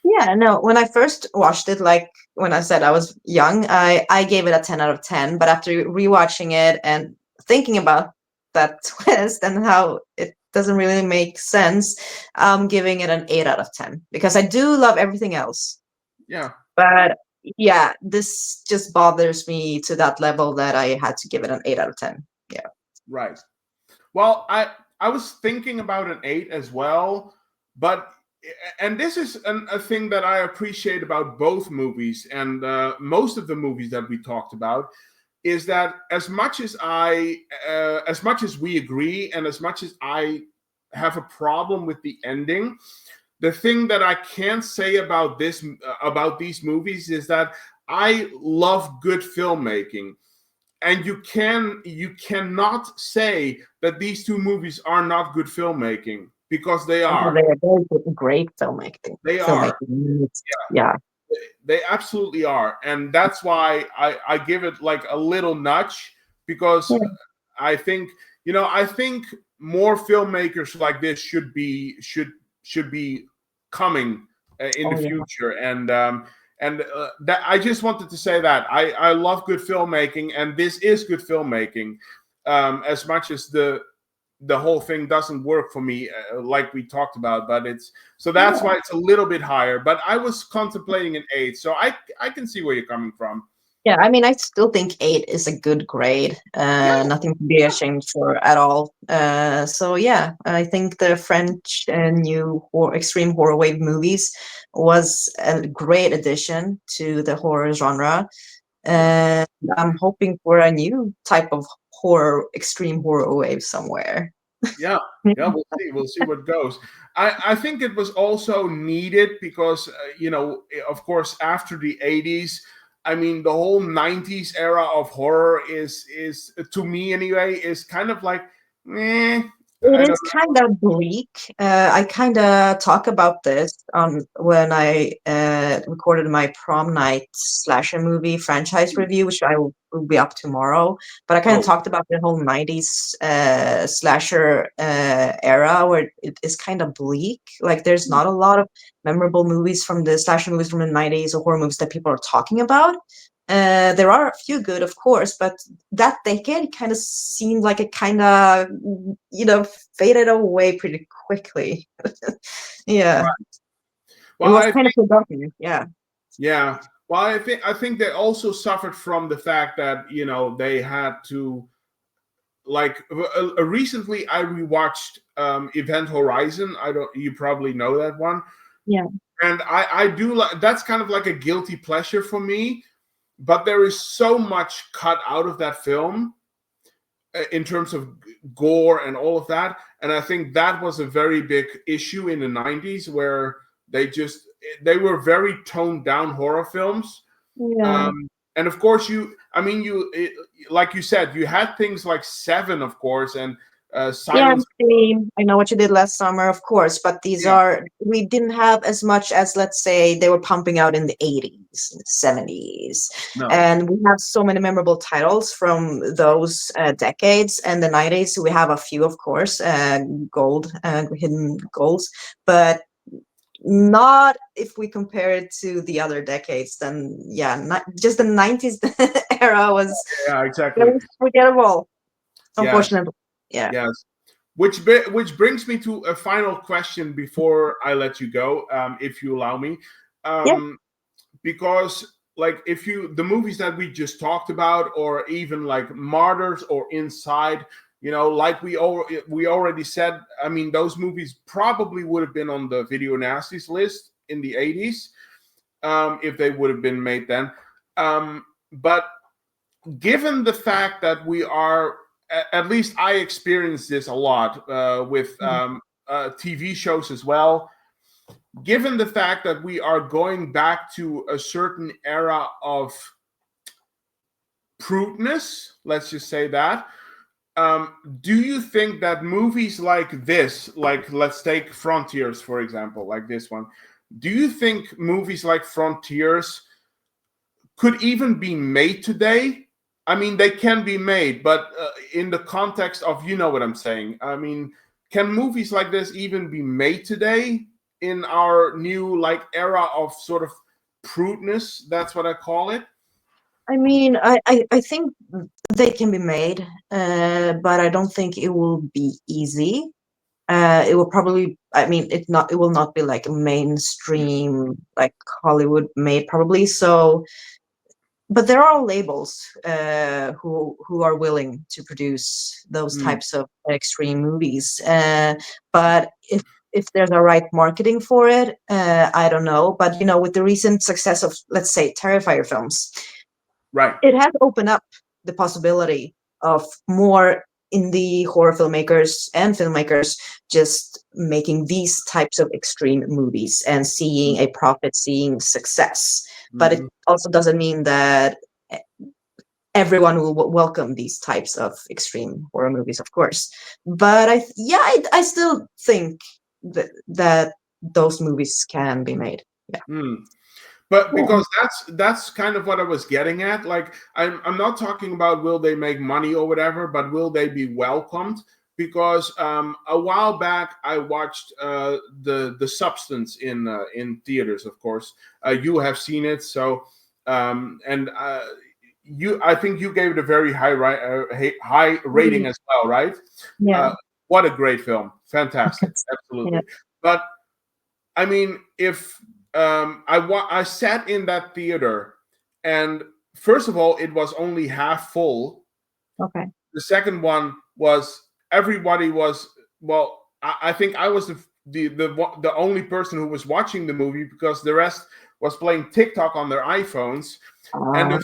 Yeah, no, when I first watched it, like when I said I was young, I gave it a 10 out of 10. But after rewatching it and thinking about that twist and how it doesn't really make sense, I'm giving it an 8 out of 10, because I do love everything else. Yeah. But yeah, this just bothers me to that level that I had to give it an 8 out of 10. Yeah. Right. Well, I was thinking about an 8 as well, but, and this is a thing that I appreciate about both movies, and most of the movies that we talked about, is that as much as we agree, and as much as I have a problem with the ending, the thing that I can say about these movies is that I love good filmmaking. And you cannot say that these two movies are not good filmmaking, because they are. They are great filmmaking. They are. Yeah. They absolutely are. And that's why I give it like a little nudge, because I think, I think more filmmakers like this should be coming in the future. And that, I just wanted to say that I love good filmmaking, and this is good filmmaking. As much as the whole thing doesn't work for me, like we talked about, but that's why it's a little bit higher. But I was contemplating an 8, so I can see where you're coming from. Yeah, I mean, I still think 8 is a good grade. Nothing to be ashamed for at all. So yeah, I think the French new extreme horror wave movies was a great addition to the horror genre. And I'm hoping for a new type of extreme horror wave somewhere. Yeah, we'll see what goes. I think it was also needed because of course, after the 80s, I mean, the whole 90s era of horror is to me anyway, is kind of like, it is kind of bleak. I kind of talk about this when I recorded my prom night slasher movie franchise review, which I will be up tomorrow. But I kind of talked about the whole 90s slasher era, where it is kind of bleak. Like, there's not a lot of memorable movies from the slasher movies from the 90s, or horror movies that people are talking about. There are a few good, of course, but that decade kind of seemed like it kind of, faded away pretty quickly. Yeah. Right. Well, it was kind of forgotten. Yeah. Yeah. Well, I think they also suffered from the fact that, they had to, like, recently I rewatched Event Horizon. You probably know that one. Yeah. And I do like, that's kind of like a guilty pleasure for me. But there is so much cut out of that film in terms of gore and all of that. And I think that was a very big issue in the 90s, where they were very toned down horror films. Yeah. And of course, like you said, you had things like Seven, of course, and Silence. Yeah, I Know What You Did Last Summer, of course, but we didn't have as much as, let's say, they were pumping out in the 80s, 70s. No. And we have so many memorable titles from those decades. And the 90s, we have a few, of course, hidden golds. But not if we compare it to the other decades. Then yeah, not, just the 90s era was Yeah, exactly. very forgettable, Yes, unfortunately. Yeah. yes. Which brings me to a final question before I let you go, if you allow me. Yeah. Because like if you the movies that we just talked about, or even like Martyrs or Inside, like we already said, I mean, those movies probably would have been on the Video Nasties list in the 80s, if they would have been made then. But given the fact that we are, at least I experienced this a lot with TV shows as well, given the fact that we are going back to a certain era of prudeness, let's just say that, do you think that movies like this, like let's take Frontiers, for example, like this one, do you think movies like Frontiers could even be made today? I mean, they can be made, but in the context of, you know what I'm saying. I mean, can movies like this even be made today in our new like era of sort of prudeness? That's what I call it. I mean, I think they can be made, but I don't think it will be easy. It will probably, I mean, it will not be like a mainstream, like Hollywood made probably. So, but there are labels who are willing to produce those Mm, types of extreme movies. But if there's a right marketing for it, I don't know. But with the recent success of, let's say, Terrifier films, right. it has opened up the possibility of more indie horror filmmakers and filmmakers just making these types of extreme movies and seeing a profit, seeing success. But it Mhm. also doesn't mean that everyone will welcome these types of extreme horror movies, of course. But I still think that those movies can be made. Yeah. Mm. But Yeah. because that's kind of what I was getting at. Like I'm not talking about will they make money or whatever, but will they be welcomed? Because a while back I watched the Substance in theaters. Of course, you have seen it. So and I think you gave it a very high rating as well, right? Yeah. What a great film! Fantastic, Yeah. absolutely. But I mean, if I sat in that theater, and first of all, it was only half full. Okay. The second one was everybody was, well. I think I was the only person who was watching the movie because the rest was playing TikTok on their iPhones. And Uh,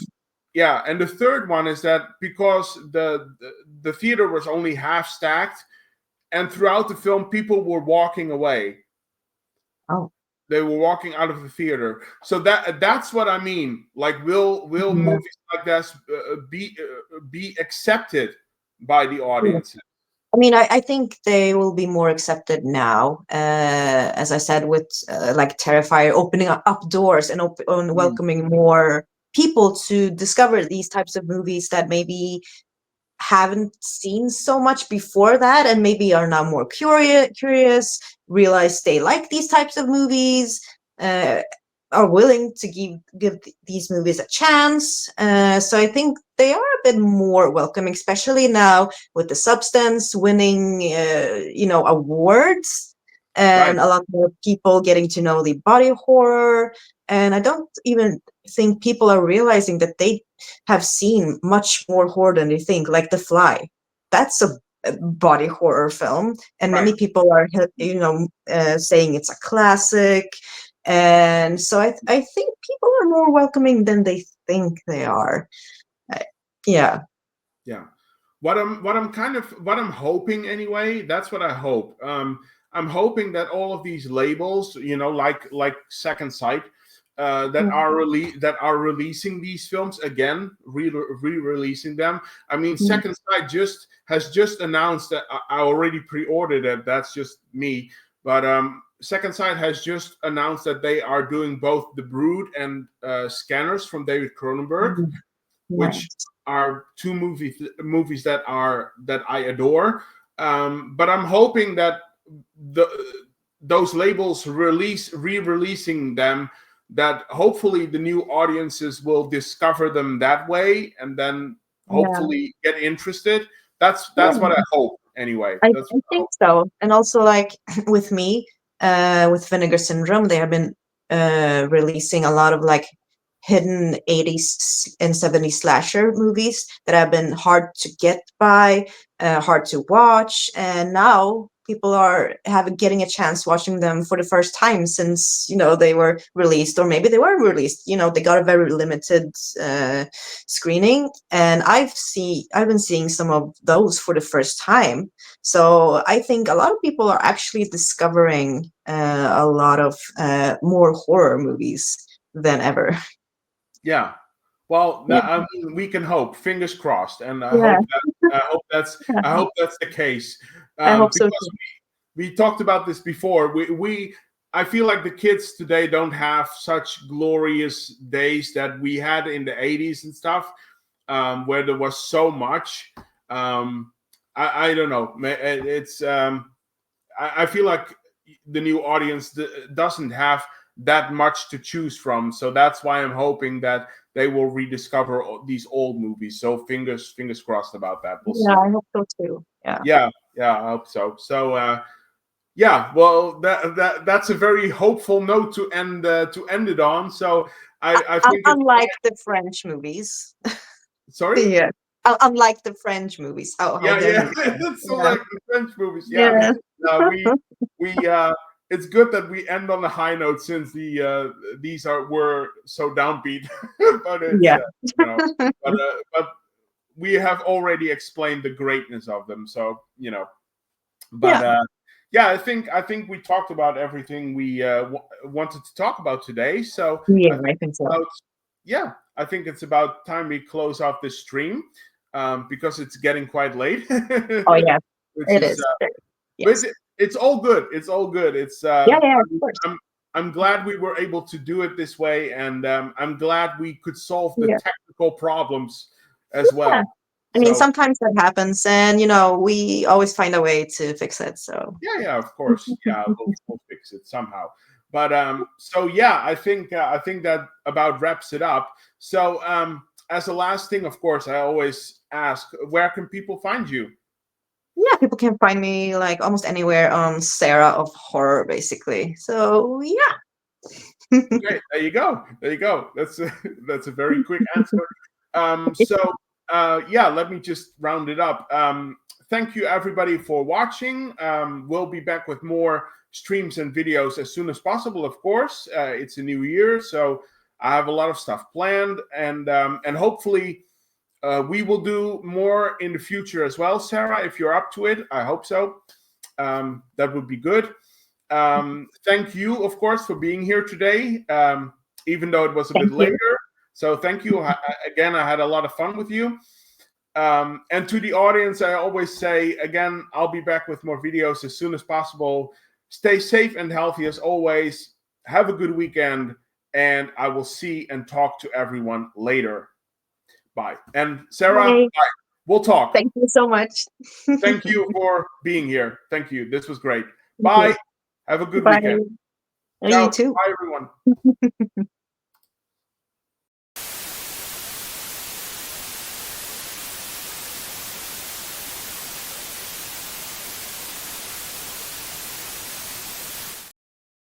yeah, and the third one is that because the theater was only half stacked, and throughout the film, people were walking away. oh. They were walking out of the theater. So that's what I mean. Like, will Yeah. movies like this be accepted by the audience? I mean, I think they will be more accepted now, as I said, with like Terrifier opening up doors and Mm, welcoming more people to discover these types of movies that maybe haven't seen so much before that, and maybe are now more curious, realize they like these types of movies, uh, are willing to give these movies a chance. So I think they are a bit more welcoming, especially now with the Substance winning awards, right. and a lot more people getting to know the body horror. And I don't even think people are realizing that they have seen much more horror than they think, like The Fly. That's a body horror film, and Right. many people are, saying it's a classic. And so I think people are more welcoming than they think they are. Uh, yeah. Yeah. What I'm hoping anyway. That's what I hope. I'm hoping that all of these labels, like Second Sight, that Mm, are releasing these films again, re-releasing them. I mean, mm, Second Sight has just announced that I already pre-ordered it. That's just me. But Second Sight has just announced that they are doing both The Brood and Scanners from David Cronenberg, mm. which Nice. are two movies that I adore. But I'm hoping that the those labels re-releasing them, that hopefully the new audiences will discover them that way, and then Yeah. hopefully get interested. That's Yeah. what I hope anyway. I That's what I think hope. so. And also, like with me, with Vinegar Syndrome, they have been releasing a lot of like hidden 80s and 70s slasher movies that have been hard to get by, hard to watch, and now people are getting a chance watching them for the first time since they were released, or maybe they weren't released. They got a very limited screening, and I've been seeing some of those for the first time. So I think a lot of people are actually discovering a lot of more horror movies than ever. Yeah. Well, Yeah, I mean, we can hope. Fingers crossed, and yeah, I hope that's the case, I hope so because too. we talked about this before. I feel like the kids today don't have such glorious days that we had in the 80s and stuff, where there was so much. I don't know. It's I feel like the new audience doesn't have that much to choose from, so that's why I'm hoping that they will rediscover these old movies. So fingers crossed about that. We'll Yeah, see. I hope so too. Yeah. Yeah, I hope so. So yeah, well, that's a very hopeful note to end it on. So I think it's Unlike the French movies. sorry. Yeah. Unlike the French movies. How Yeah, dare yeah. you? It's so Yeah. like the French movies. Yeah, Yeah. we it's good that we end on a high note, since these were so downbeat. But it's Yeah. but we have already explained the greatness of them. So but Yeah. yeah, I think we talked about everything we wanted to talk about today. So Yeah, I think I think so. about, yeah, I think it's about time we close off this stream, because it's getting quite late. Oh yeah, Which it is is. but Yes. it's all good. It's all good. It's Yeah, yeah, of course. I'm glad we were able to do it this way, and I'm glad we could solve the Yeah. technical problems as well. Yeah. I mean, So sometimes that happens, and we always find a way to fix it. So yeah, of course. Yeah, we'll fix it somehow. But so yeah, I think that about wraps it up. So as a last thing, of course, I always ask, where can people find you? yeah, people can find me like almost anywhere on Sarah of Horror, basically. So yeah. Okay, there you go. There you go. That's a very quick answer. So yeah, let me just round it up. Thank you everybody for watching. We'll be back with more streams and videos as soon as possible. Of course, it's a new year, so I have a lot of stuff planned, and hopefully we will do more in the future as well. Sarah, if you're up to it, I hope so. That would be good. Thank you, of course, for being here today, even though it was a Thank bit you. later. So thank you. Again, I had a lot of fun with you. And to the audience, I always say, again, I'll be back with more videos as soon as possible. Stay safe and healthy as always. Have a good weekend, and I will see and talk to everyone later. Bye. And Sarah, Bye. bye. We'll talk. Thank you so much. Thank you for being here. Thank you. This was great. Thank you. Bye. Have a good Bye. weekend. Oh, Ciao. you too. Bye, everyone.